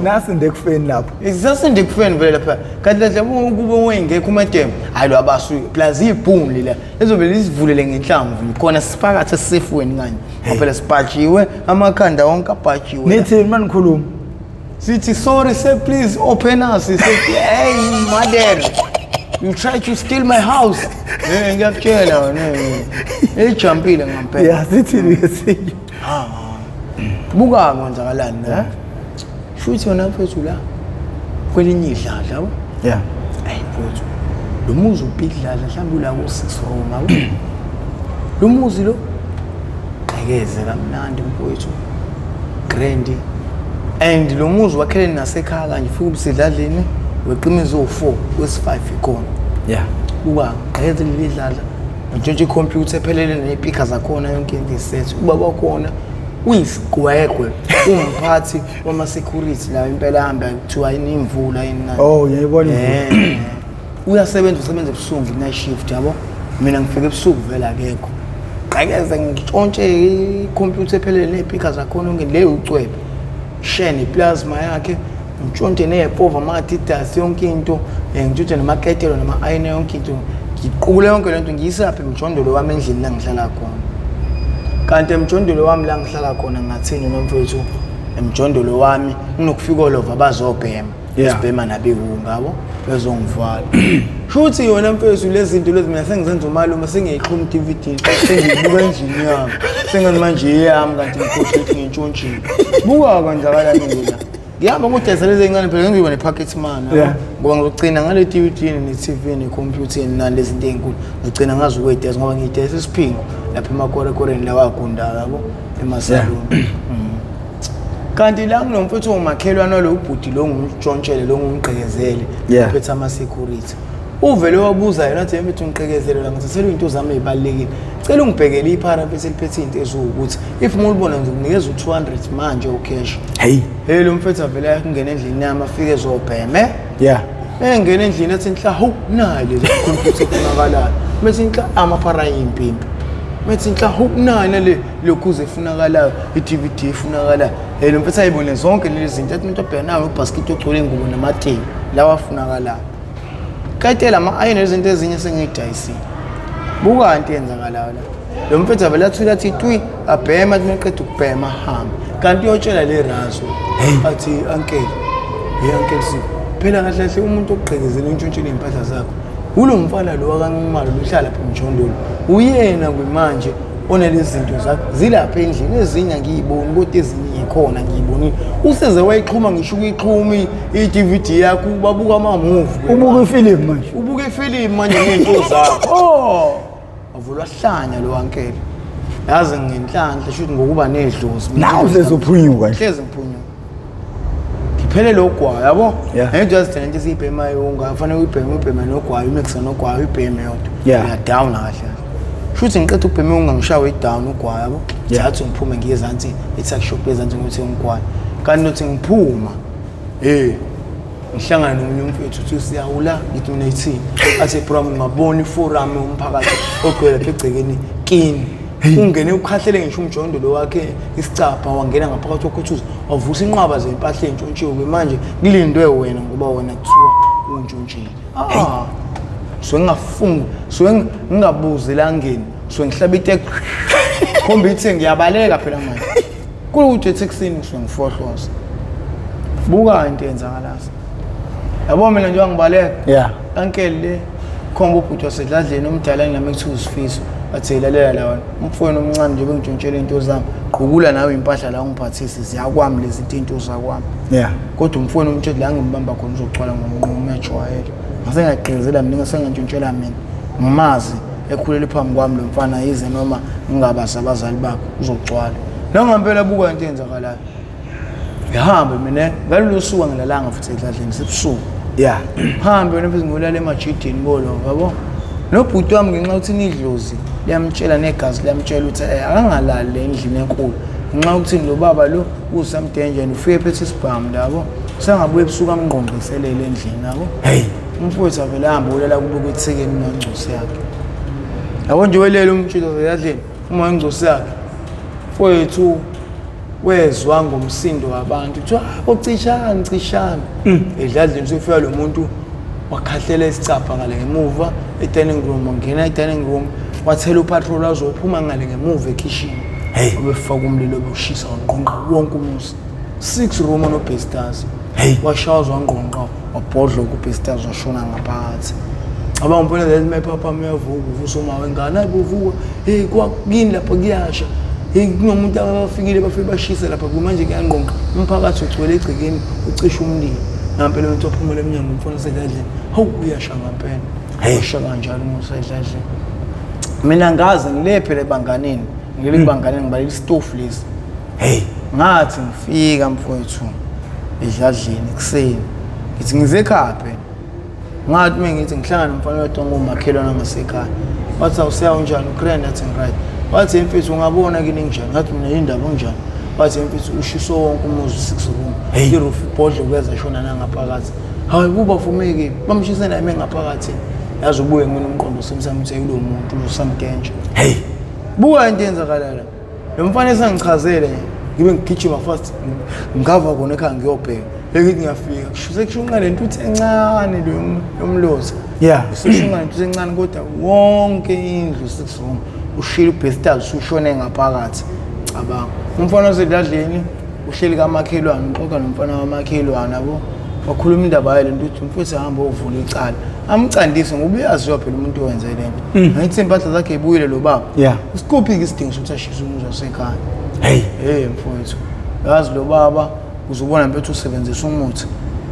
S1: nasi ndekufeni lapho
S2: isasinde kufeni vele lapha kanti la kube wengekho umadem hayi lo abasu plus ibhumli la lezobe lisivulele ngenhlamvu khona siphakathi sisefweni kanye ngoba sipatshiwe amakhanda wonke apatshiwe
S1: nithi manikhuluma
S2: sithi sorry sir please open us say hey mother you try to steal my house ngiyakutshela ejampile ngampela
S1: sithi ngesinye
S2: buka kwenzakalani futhi wona mfethu la kwelinye idlala yabo hayi mfethu lo muzi ubhidlala mhlawumbe la ku6 Roma lo muzi lo qhekeze kamnandi mfethu grand and lo muzi wakhele nasekhaya kanje futhi ubusidladleni weqiniso 4 wesi5 ikhona buka qhekeze lidlala ntshontshe icomputer ephelele neepika zakhona yonke into isethu ubaba khona uyisigwegwe umphathi wama security la impela hamba kuthiwa inimvula yinani
S1: yayibona
S2: usebenza ebusuku night shift yabo mina ngifike ebusuku vela akekho qhekeze ngitshontshe icomputer ephelele neepika zakhona yonke le ucwebe share plasma yakhe ngitshontshe neepova ama-adidas yonke into ngitshontshe namaketelo nama-ayina yonke into ngiqukule yonke lento ngiyisaphi emjondolo wami endlini la ngihlala khona kanti emjondolo wami la ngihlala khona ngathini nomfowethu emjondolo wami nginokufika olova abazobhema sibhema nabewu ngabo bezongivala futhi yona mfowethu lezi zinto lezi mina sengizenza umalume sengiyiqhuma DVD sengiyibuka endlini yami sengathi manje yami kanti ngikhohle ngintshontshe buka kwenzakalani ngila ngiyamba ngudayisa lezi ngane phela ngizoba nepocket money ngoba ngizogcina ngale DVD ne-TV ne-computer nalezi zinto ezinkulu ngigcina ngazi ukwedayisa ngoba ngidayisa isiphingo lapha emakorekoreni la wagundaka yabo emasaluni kanti la kunomfutho umakhelwana lo ubhudi lo ngumtshontshele lo ngumgqekezele uphethe ama security uvele wabuza yena athi mfethu ngiqekezele la ngisasele into zami ezibalekile cela ungibhekele iphara bese liphethe into ezukuthi if mulibona ngizokunikeza u200 manje ucash hey lo mfethu avele yakungena endlini yami afike ezobheme engena endlini athi nhla hu nayi lezi computer funakalayo bese nhla amaphara impimpi methi nhla hu nayi le lokhuze efunakalayo iDVD efunakalayo hey lo mfethu ayibone zonke lezi zinto athi umuntu obheka nayo ubasket ogcwele ingubo namateki lawa afunakalayo kade lama ayini izinto ezinye sengidayisile buka into yenzakalayo la lo mfethu avela athula athi twi abhema athi meqeda ukubhema hamba kanti uyotshela le razo athi uncle si phela kahle kahle umuntu oqhekezela intshontshelwe impahla zakho ulo mfana lo akanqumalo uhlala pha emjondolo uyena kwemanje onalezi zinto zakho zilapha endlini ezinye ngiyiboni kodwa ezinye ikhona ngiyibonile useze wayixhuma ngisho ukuyixhuma iDVD yakho babuka ama movie
S1: ubuka ifilimu manje ngezinto zakho avulwa hlanya lo wankele yazi ngenhlanhla shuthi ngokuba nedlozi nawu sezophunyuka
S2: hleze ngiphunyuka ngiphele lo gwayo yabo just lento esiyibhemayo ungafanele uyibhema nogwayo umixa nogwayo uyibheme yodwa ya down kahle shuthi ngiqeda ukubhema ungangishawa idown ugwayo yabo yathi ngiphume ngiyezansi i-tuck shop ezansi ngokuthi ngigwayo kanti nothi ngiphuma ngihlangana nomunye umfethu uthi siyawula ngithi mina ithini athi bro ngabona iforum umphakathi ogcwele lapha egcekeni kini ungene ukhahlele ngisho umjondo lo wakhe isicapha wangena ngaphakathi kokuthuza wavusa inqwaba zempahla entshontshiwe manje kulindwe wena ngoba wena kuthiwa untshontshiwe so ngingabuzi la ngeni so ngihlaba ite khomba ithi ngiyabaleka phela manje kuthi etheksini so ngifohloza buka into yenzakalaza yabo mina nje wangibaleka uncle le khomba ubhuti wasedladleni omdala nami ekuthiwa usifiso athi lalela lawana umfowenu omncane nje bengitshontshela into zami qhukula nawe impahla la ungiphathise ziyakwami lezi into zakwami kodwa umfowenu umtshela la ngibamba khona uzogcwala ngomnqumo ejwayele ngasengaqhezela mina ngasengantshontshelwa mina ngimazi ekhulele phambi kwami lo mfana yize noma ngingabaza abazali bakho uzogcwala la ngempela buka into yenzakalayo ngihamba mina ngalolu suku ngilalanga futhi edladleni sebusuku hambe wena mfethu ngolala emajidini bolo yabo nobhuti wami ngenxa ukuthi nidlozi liyamtshela negazi liyamtshela ukuthi akangalali endlini enkulu ngenxa ukuthi lo baba lo usamdenjeni ufike phethe isibhamu labo sengabuye ebusuku amngqonqiselele endlini yabo umfowethu avela hamba ulala kubuka ethekeni nongcosi yakhe yabo nje welele umtshilo edladleni uma ingcosi yakhe mfowethu wezwa ngomsindo wabantu kuthiwa cishana edladleni sofika lo muntu wakhahlela isicapha ngale ngemuva e-dining room ngena e-dining room wathela upatrol azophuma ngale ngemuva ekitchen obefaka umlilo obushisa waqonqa wonke umuzi 6 room no-besters washawazwa wangqonqa wabhodla ku-besters washona ngaphakathi abangimpona lethi mayiphapha uyavuka uvusa uma wengane ayibuvuka kwakini lapha kuyasha kunomuntu abafikile bafike bashisa lapha kumanje kuyanqonqa umphakathi ugcwele egcekeni ucisha umlilo nampela umuntu ophumela eminyango umfona sedladleni uyasha ngampela usha kanjalo umusedladleni mina ngaze ngilephele ebanganeni ngile kubanganeni ngibalile istofu lesi ngathi ngifika mfowethu edladleni kuseni ngithi ngize ekhaphe ngathi mengithi ngihlangana nomfana wedonga umakhelwana ngasekhaya wathi awusiya unjani ukrend athi ngiright wathi mfethu ungabona kini njani ngathi mina indaba onjani wathi mfethu ushiso wonke umuzi 6 room iroof ibhodle kweza shona nangaphakathi hayi kuba vumeke bamshisa nami ngaphakathi yazi ubuye ngene umqondo semsami uthi kulo muntu uzosamdenja buka into yenzakalayo lo mfana esangichazele ngibe ngigijima fast ngava kona ekhaya ngiyobheka ngithi ngiyafika kushushunqa lento uthi encane yomlozi kushushunqa lento encane kodwa wonke indlu 6 room ushila ubesters ushone ngaphakathi cabanga umfana osedladleni uhleli kamakhelwane uxoxa nomfana wamakhelwane yabo bakhuluma indaba yale nto uthi mfowethu hamba ovula icala amcandise ngoba uyaziwa phela umuntu owenze lento ngathi impahla zakhe ibuyile lo baba isikuphi isidingo sokuthi ashise umuzi wasekhaya mfowethu yazi lo baba uzobona mfethu usebenzisa umuthi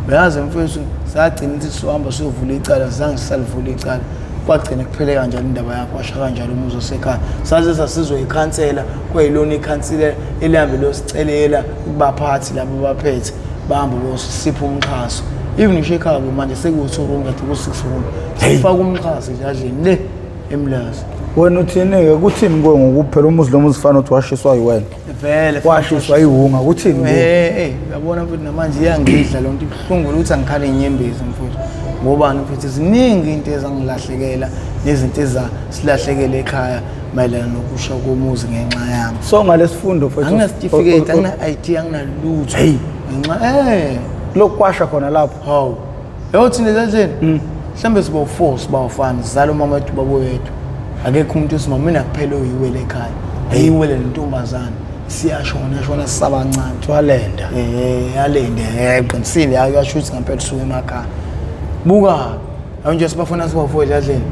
S2: beyazi mfowethu sagcina ukuthi sizohamba siyovula icala zange sisalivula icala kwagcina kuphele kanjalo indaba yakho washa kanjalo umuzi wasekhaya saze sasizwe ikhansela kwayilona ikhansela elihambe losicelela kubaphathi labo baphethe bahamba bosipha umxhaso even uShekhayo manje sekuwu2 room kade ku6 room sifaka umxhasi edladleni le eMlazi.
S1: Wena uthini-ke kuthini kuwe ngokuphela umuzi lo muzi fana uthi washiswa yiwena
S2: Vele
S1: washiswa ihunga kuthini kuwe
S2: uyabona futhi namanje iyangidla lonto ibuhlungu ukuthi angikhale inyembezi mfowethu ngobani futhi ziningi into ezangilahlekela nezinto ezasilahlekele ekhaya mayelana nokusha komuzi ngenxa yami.
S1: So ngalesifundo mfowethu
S2: angina-certificate angina-ID anginalutho ngenxa
S1: lokukwasha khona lapho
S2: hawu yabo thina ezandleni mhlawumbe sibawu-4 sibawufana sizala umama wethu babo wethu akekho umuntu osimama mina kuphela oyiwele ekhaya eyiwele nentombazane siyashona sisabancane
S1: walenda
S2: yalenda eqinisile yasho ukuthi ngempela suke emakhaya buka nje sibafuna sibawu-4 edladleni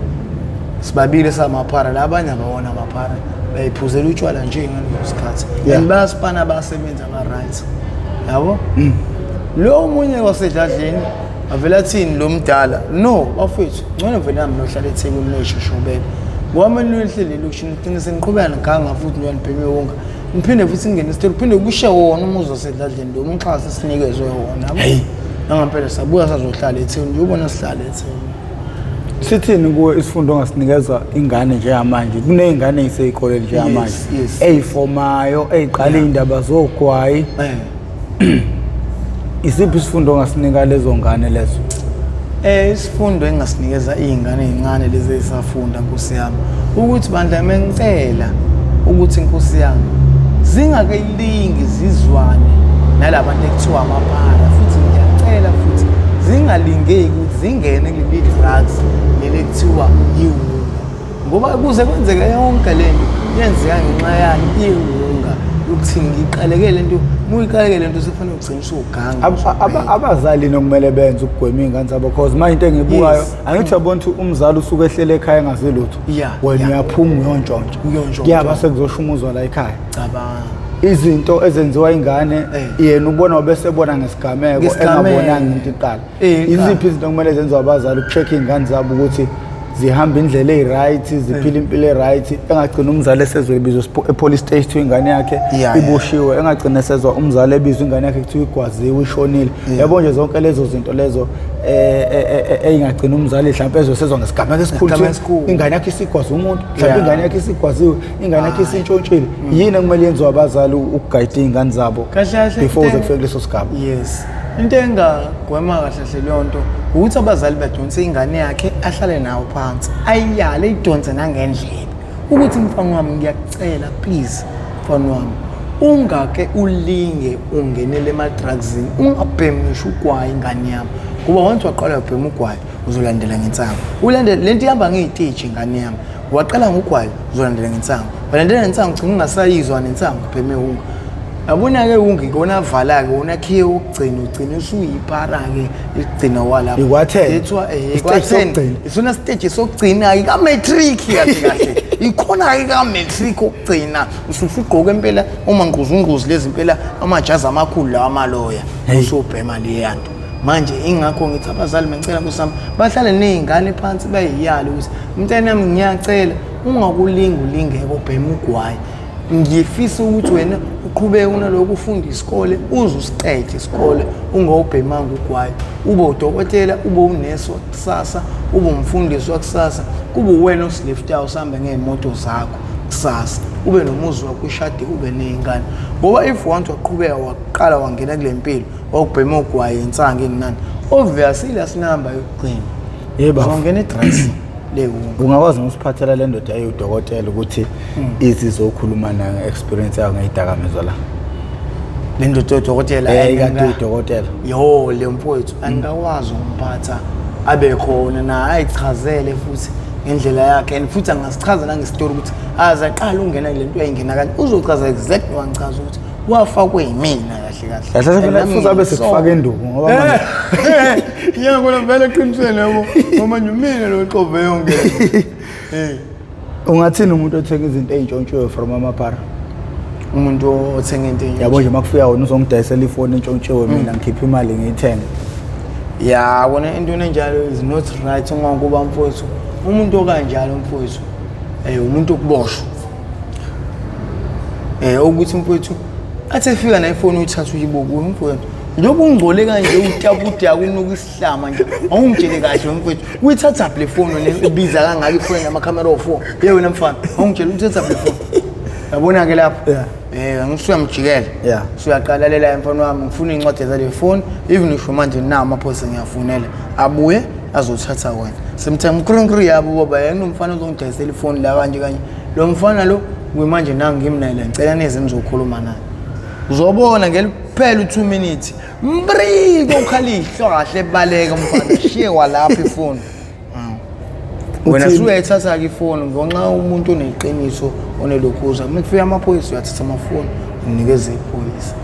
S2: sibabili samaphara labanye abawona amaphara bayiphuzela utshwala nje ngaleso sikhathi and bayasipana basebenza ama-right yabo lo munye wasedladleni avela athini lo mdala no bafethu ngcono vele nami nohlala eThekwini noshishobele ngoba mina nihlele lokushini qinise niqhubeka nganga futhi ngiyanibheme wonke niphinde futhi ngene isitolo phinde kushe wona umuzi wasedladleni lo umxhasi sinikezwe wona nangampela sabuya sazohlala eThekwini nje ubona sihlala eThekwini.
S1: Sithini kuwe isifundo ongasinikeza ingane njengamanje kuney'ngane ey'sey'koleni njengamanje ey'fomayo ey'qala iy'ndaba zogwayi isiphi isifundo ongasinika lezo ngane lezo?
S2: Isifundo engasinikeza iy'ngane ey'ncane lezi ezisafunda Nkosi yami ukuthi bandla mengicela ukuthi Nkosi yami zingakelingi zizwane nalabantu ekuthiwa amaphara futhi ngiyacela futhi zingalingeki ukuthi zingene kuleli drugs leli kuthiwa ihunga ngoba kuze kwenzeke yonke lento yenzeka ngenxa yani ihunga ukuthini ngiqaleke lento muyiqaleke lento sekufanele ugciniswe uganga
S1: abazali nokumele benze ukugwema iy'ngane zabo because manje into engiyibukayo angithi yabona ukuthi umzali usuke ehlele ekhaya engazi lutho wena uyaphuma uyontshontsha kuyaba sekuzosha umuzwa la ekhaya izinto ezenziwa ingane yena ubona obesebona ngesigameko engabonanga into iqala iziphi izinto kumele zenziwe abazali ukucheck iy'ngane zabo ukuthi zihamba indlela eyi-right ziphila impilo e-right engagcina umzali esezwe ebizwa e-police station kuthiwa ingane yakhe iboshiwe engagcina esezwa umzali ebizwa ingane yakhe kuthiwa igwaziwe ishonile yabo nje zonke lezo zinto lezo ey'ngagcina umzali mhlawumpe ezosezwa ngesigameko esikhulu ingane yakhe isigwaze umuntu mhlawumpe ingane yakhe isigwaziwe ingane yakhe isintshontshile yini ekumele yenziwe abazali ukugayida iy'ngane zabo before ze kufike kuleso sigaba?
S2: Into engagwema kahle leyo nto ukuthi abazali badonse ingane yakhe ahlale nawo phansi ayiyale idonse nangendlela ukuthi mfana wami ngiyakucela please mfana wami ungake ulinge ungenele ema-drugsini ungabhemi ngisho ugwayi ingane yami ngoba once waqala ubhema ugwayi uzolandela ngensango ulandele lento ihamba ngey'tiji ingane yami waqala ngogwayi uzolandela ngensango walandela ngensango ugcina ungasayizwa nensango ubheme unga abona-ke unga ikona avala-ke wona khiye ukugcina ugcina usuyipara-ke ikugcina walapho ikwatheni isona stage sokugcina-ke ikametriki kahle kahle ikhona-ke ikametriki okugcina usugqoke impela omangquzungquzi lezi impela amajazi amakhulu lawa amaloya usobhema leyanto manje ingakho ngithi abazali bengicela kusami bahlale ney'ngane phansi bayiyale ukuthi mntanami ngiyacela ungakulinga ulingeke ubhema ugwayi ngifisa ukuthi wena uqhubeke unalokho ufunda isikole uze usiqede isikole ungawubhemanga ugwayi ube udokotela ube unesi wakusasa ube umfundisi wakusasa kube wena osiliftayo usambe ngey'moto zakho kusasa ube nomuzi wakho ushade ube ney'ngane ngoba if want waqhubeka waqala wangena kule mpilo wakubhema ugwayi insanga enginani obviously lasinamba yokugcina uzongena edrugs
S1: ungakwazi ukusiphathela le ndoda eyudokotela ukuthi izizokhuluma nayo experience yayo ngezidakamizwa la
S2: le ndoda yodokotela
S1: kade udokotela
S2: yo le mfowethu angikwazi umphatha abe khona na ayichazele futhi ngendlela yakhe and futhi angasichaza nangesitori ukuthi azaqala ungena kule nto ayingena kanti uzochaza exactly wangichaza ukuthi wafakwe yimina kahle
S1: kahle phela futhi abe sekufaka enduku ngoba manje
S2: yebo vele eqinisweni yabo ngoba nje mina lo qove yonke
S1: ungathini umuntu othenga izinto ey'ntshontshiwe from amaphara
S2: umuntu othenga into ey'ntshontshiwe
S1: yabo nje makufika wona uzongidayisela ifoni entshontshiwe mina ngikhipha imali ngiyithenge
S2: ya kona into enjalo is not right ngokuba mfowethu umuntu okanjalo mfowethu umuntu okuboshwa ukuthi mfowethu athi efika na ifoni uyithatha uyibuka mfowethu njengoba ungcole kanje utabuti akunuka isihlama nje awungitshele kahle mfethu uyithatha le phone lebiza kangaka ifone nama camera o4 ye wena mfana awungitshela uthatha le phone yabona ke lapho ngisuyamjikela suyaqala lela mfana wami ngifuna incwadi za le phone even usho manje na amaphosa ngiyafunela abuye azothatha wena sometimes nkrinkri yabo baba yengumfana ozongidayisela ifone la kanje kanje lo mfana lo manje nangi ngimnele ngicela neze nizokhuluma naye uzobona ngeliphela u2 minutes mbriko ukhalihlo kahle ebaleka mfana shiyewa lapha ifone wena suyayithatha ke ifone ngonxa umuntu oneqiniso onelokhuza mekufika amaphoyisa uyathatha amafoni unikeze iphoyisa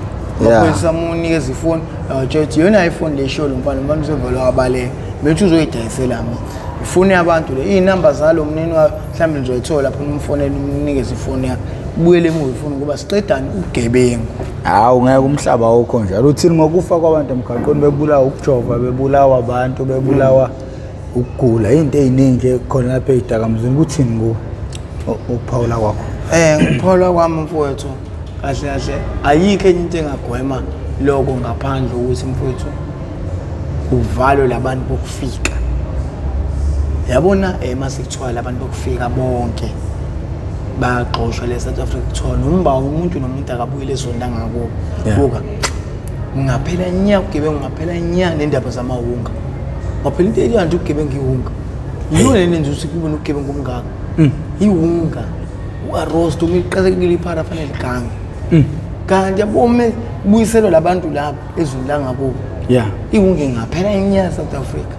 S2: amaphoyisa amunikeze ifone awajethi yona iPhone lesho lo mfana manje uzovala wabaleka methi uzoyidayisela mina ifone yabantu le inamba zalo mnini mhlambe nizoyithola lapho umfonela umnikeze ifone yakhe buyele emuva ifone ngoba siqedani ugebengu
S1: hawu ngeke umhlaba awukho njalo uthini ngokufa kwabantu emgaqweni bebulawa ukujova bebulawa abantu bebulawa ukugula into eziningi khona lapha Ezidakamizweni kuthini ngo ukuphawula kwakho
S2: ukuphawula kwami mfowethu kahle kahle ayikho enye into engagwema lokho ngaphandle ukuthi mfowethu uvalo labantu bokufika yabona mase kuthiwa abantu bokufika bonke baxoshwa le South Africa kuthiwa nomba umuntu nomuntu akabuyele ezonda ngako buka ngaphela nya ugebengu ngaphela nya nendaba zamahunga ngaphela into eliyantu ugebengu ihunga yona nenze ukuthi kube nogebengu omngaka ihunga uarost umiqhasekile iphara fanele gange kanti yabome buyiselo labantu lapho ezweni la ngabo ihunga ngaphela nya South Africa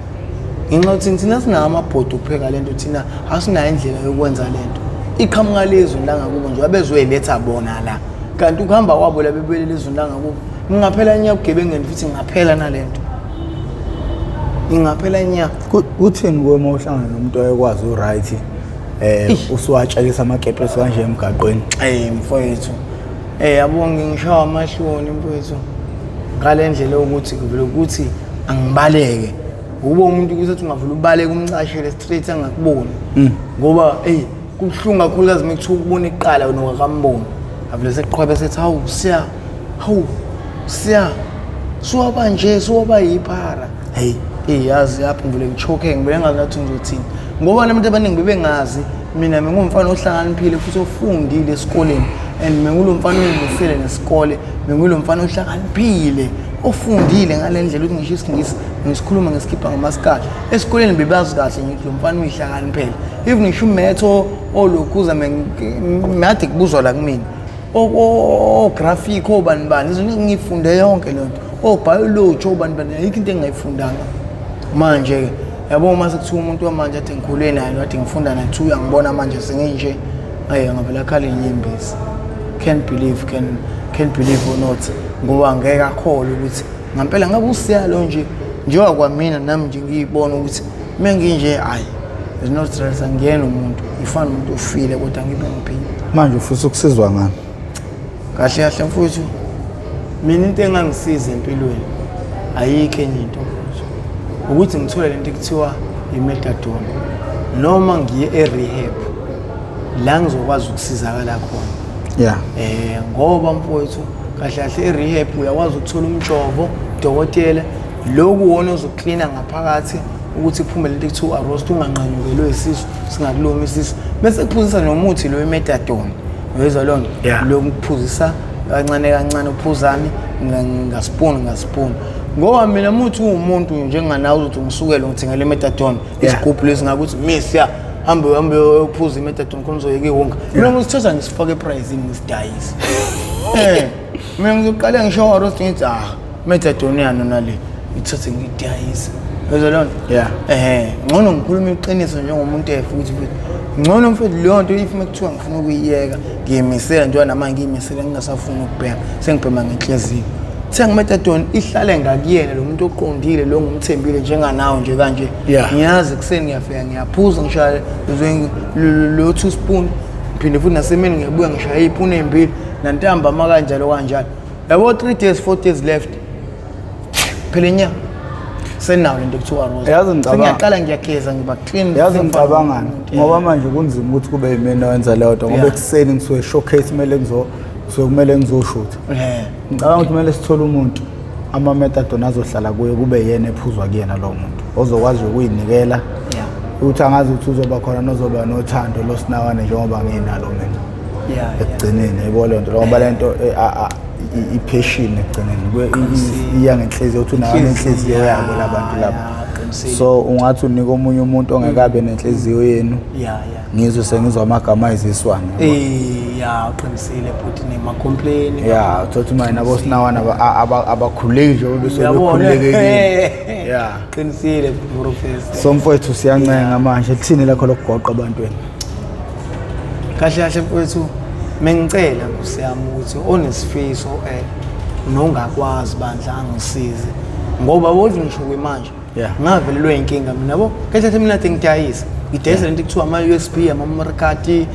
S2: ngenxa ukuthi thina sina amabhodo upheka lento thina asinayo indlela yokwenza lento iqhamuka lezweni la ngakubo nje abezoyiletha bona la kanti ukuhamba kwabo la bebele lezweni la ngakubo ngingaphela nya ugebengeni futhi ngaphela nalento ingaphela nya
S1: uthini kwema uhlangana nomuntu oyekwazi uright usuwatshakisa amakepesi kanje emgaqweni
S2: mfowethu yabonga ngishawa amahloni mfowethu ngale ndlela ukuthi kuvele ukuthi angibaleke ube umuntu kusethi ungavula ubaleke umcashele straight angakuboni ngoba kubuhlungu kakhulu kazi mekuthiwa ukubona iqala nokamboni avule seqhwebe sethi hawu siya suwaba nje suwaba yiphara yazi yapho ngivule ngichoke ngibele ngathi ngizothini ngoba nabantu abaningi bebengazi mina ngingumfana ohlakaniphile futhi ofundile esikoleni and ngingulomfana oyimisele nesikole ngingulomfana ohlakaniphile ofundile ngale ndlela ukuthi ngisho isingisi ngisikhuluma ngesikhipha ngamaskali esikoleni bebazi kahle ngithi lo mfana uyihlakaniphele even ngisho umetho olokhuza made kubuzwa la kumina graphic obani izinto ngifunde yonke lento biology obani ayikho into engayifundanga manje ke yabo mase kuthiwa umuntu wamanje athi ngikhule naye wathi ngifunda na 2 yangibona manje senginje ngavela khala inyembezi can't believe or not ngoba ngeke akholwe ukuthi ngempela ngabe usiyalo nje njengoba kwamina nami nje ngiyibona ukuthi menginje there's no stress angiyena umuntu ifana umuntu ufile kodwa ngibe ngiphila
S1: manje ufisa ukusizwa ngani
S2: kahle kahle mfowethu mina into engangisiza empilweni ayikho enye into ukuthi ngithole lento ekuthiwa imethadone noma ngiye e-rehab la ngizokwazi ukusizakala khona ngoba mfowethu kahle kahle e-rehab uyakwazi ukuthola umjovo udokotela lokhu wona ozoklina ngaphakathi ukuthi kuphume lento ekuthiwa arost unganqanyukelwe isisu singakuloma isisu bese kuphuzisa nomuthi lo imethadone uyezwa lona lokuphuzisa kancane kancane uphuzani ngaspoon ngoba mina muthi umuntu njenganawe uzothi ngisukele ngithengele imethadone isigubhu lesingakuthi misiya hambe uphuza imethadone khona uzoyeka ihunga mina ngizithatha ngisifake epricing ngisidayisa mina ngizoqala ngisho arost ngithi imethadone yana nale ithathe ngidayisa uyezwa lona ngcono ngikhuluma iqiniso njengomuntu futhi ngcono mfethu leyo nto if mekuthiwa ngifuna ukuyiyeka ngiyimisela njengoba namanje ngiyimisela ngingasafuni ukubheka sengibhema ngenhliziyo sengimethadone ihlale ngakuyena lo muntu oqondile lo ngumthembile njenganawe nje kanje ngiyazi kuseni ngiyafika ngiyaphuza ngishaya lo 2 spoon phinde futhi nasemini ngiyabuya ngishaya ipuni embili nantamba makanjalo yabo 3 days 4 days left phela nya senawo lento kuthiwa rose ngiyaqala ngiyageza ngiba clean
S1: yazi ngicabangani ngoba manje kunzima ukuthi kube yimina wenza leyo nto ngoba ekuseni ngisuke showcase kumele ngizoshutha ngicabanga ukuthi kumele sithole umuntu ama-methadone azohlala kuye kube yena ephuzwa kuyena lo muntu ozokwazi ukuyinikela ukuthi angazi ukuthi uzoba khona nozoba nothando losinawane njengoba nginalo mina ekugcineni yebo le nto ngoba le nto i-passion ekugcineni iya ngenhliziyo uthi unayo inhliziyo yabo labantu lapha so ungathi unika omunye umuntu ongekabe nenhliziyo yenu ngizwe sengizwa amagama ayiziswana
S2: uqinisile futhi nema-complain
S1: uthothi manje nabo sinawana abakhuleki nje bebekhulekekile
S2: qinisile professor
S1: so mfowethu siyancenga manje lithini lakho lokugoqa abantweni
S2: kahle kahle mfowethu mengicela kusiyami ukuthi onesifiso nongakwazi bandla angisize ngoba wothi ngisho kwemanje ngavelelwe inkinga mina yabo kahle mina ngidayisa ngidayisa lento kuthiwa ama-USB ama-markati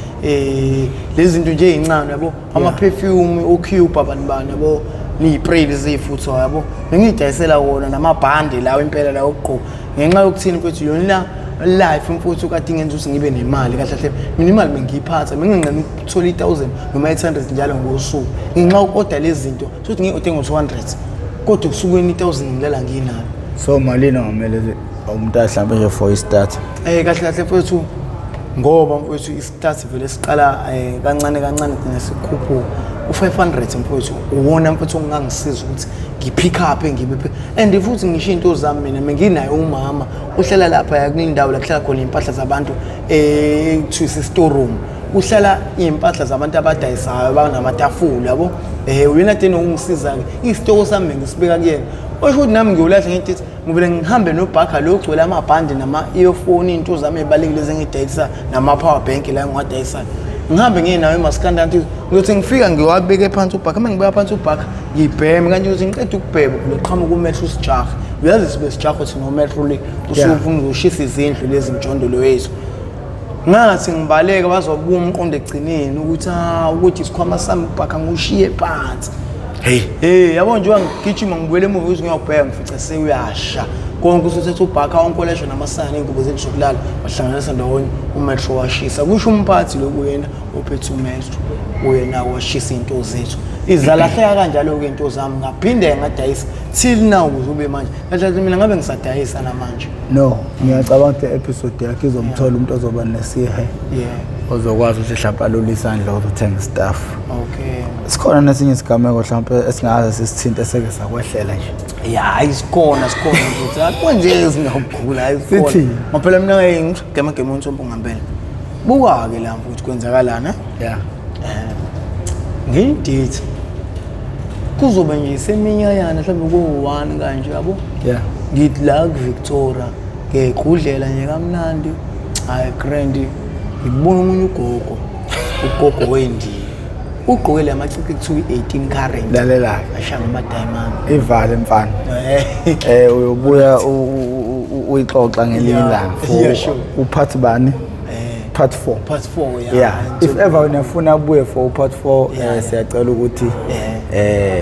S2: lezi zinto nje ezincane yabo ama-perfume ocube abantu bani yabo niyispray lezifutho yabo ngiyidayisela wona namabhande lawo impela lawo okugqoka ngenxa yokuthini mfethu yona life mfuthu kade ngenza ukuthi ngibe nemali kahle kahle mina imali bengiyiphatha benginqena ukuthola 1000 noma 800 njalo ngosuku ngenxa yokuoda lezi zinto futhi ngiode ngo200 kodwa kusukweni 1000 ngilala nginayo
S1: so malini ngamele umuntu ahlambe nje for istart
S2: kahle kahle mfethu ngoba mfethu istart vele siqala kancane kancane nesikhuphu u500 mfethu uwona mfethu ongangisiza ukuthi ngipick up ngibe and futhi ngisho into zami mina nginayo umama uhlala lapha yakulindawo la kuhlala khona impahla zabantu kuthiwa store room uhlala impahla zabantu abadayisayo banamatafula yabo uyena tena ungisiza ke isitoko sami ngisibeka kuyena osho ukuthi nami ngiyolahla ngithi ngivele ngihambe nobhakha lo gcwele amabhandi nama earphone into zami ebalekile ezengidayisa nama power bank la ngiwadayisa ngihambe nginayo emaskandant ngizothi ngifika ngiwabeke phansi ubhakha uma ngibeka phansi ubhakha ngibheme kanje ukuthi ngiqeda ukubheba kuloqhamuka umetro sijaha uyazi sibe sijahathi no metro le usufuna uzoshisa izindlu lezi mjondolo yethu ngathi ngibaleka bazobuka umqondo egcineni ukuthi ukuthi isikhwama sami ubhakha ngushiye phansi yabo nje ngigijima ngibuyele emuva ukuthi ngiyobheka ngifica seyuyasha konke usuthethe ubhakha onkolesho namasana ingubo zethu zokulala wahlanganisa ndawonye umetro washisa kusho umphathi lokuyena ophethe umetro uyena washisa into zethu izalahleka kanjalo ke into zami ngaphinde ngadayisa till now uzube manje kahle mina ngabe ngisadayisa namanje
S1: no ngiyacabanga ukuthi episode yakhe izomthola umuntu ozoba nesihe ozokwazi ukuthi mhlawumbe alule isandla ukuthenga stuff sikhona nesinye isigameko mhlawumbe esingaze sisithinte eseke sakwehlela nje
S2: isikhona ukuthi akonje ezingakugula isikhona maphela mina ngigema uNtsombo ngempela buka ke lapho ukuthi kwenzakalana ngidate kuzoba nje seminyakana mhlawumbe ku1 kanje yabo ngithi la kuVictoria ngegqudlela nje kamnandi hayi grand ngibona umunye ugogo wendi ugqokele amacici kuthiwa 18 current
S1: lalela
S2: ashanga ama diamond
S1: ivale mfana uyobuya uyixoxa ngelinye ilanga uphathi bani part 4 if ever unafuna ubuye for part 4 siyacela ukuthi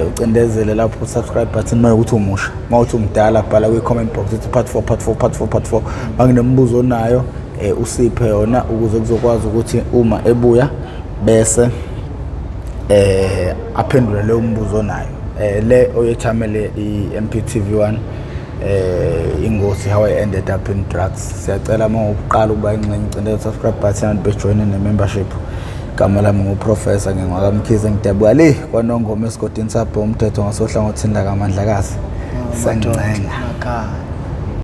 S1: ucindezele lapho subscribe button uma ukuthi umusha uma uthi umdala bhala kwi comment box uthi part 4 banginembuzo onayo usiphe yona ukuze kuzokwazi ukuthi uma ebuya bese aphendule leyo mbuzo onayo le oyethamele iMp TV1 ingozi how I ended up in drugs siyacela uma uqala ukuba ingcenye ucindezele subscribe button and bejoin ne membership igama lami nguprofessor ngingakamkhize ngidabuka le kwanongoma esigodini sapho umthetho ngasohlangothini la kaMandlakazi sancenga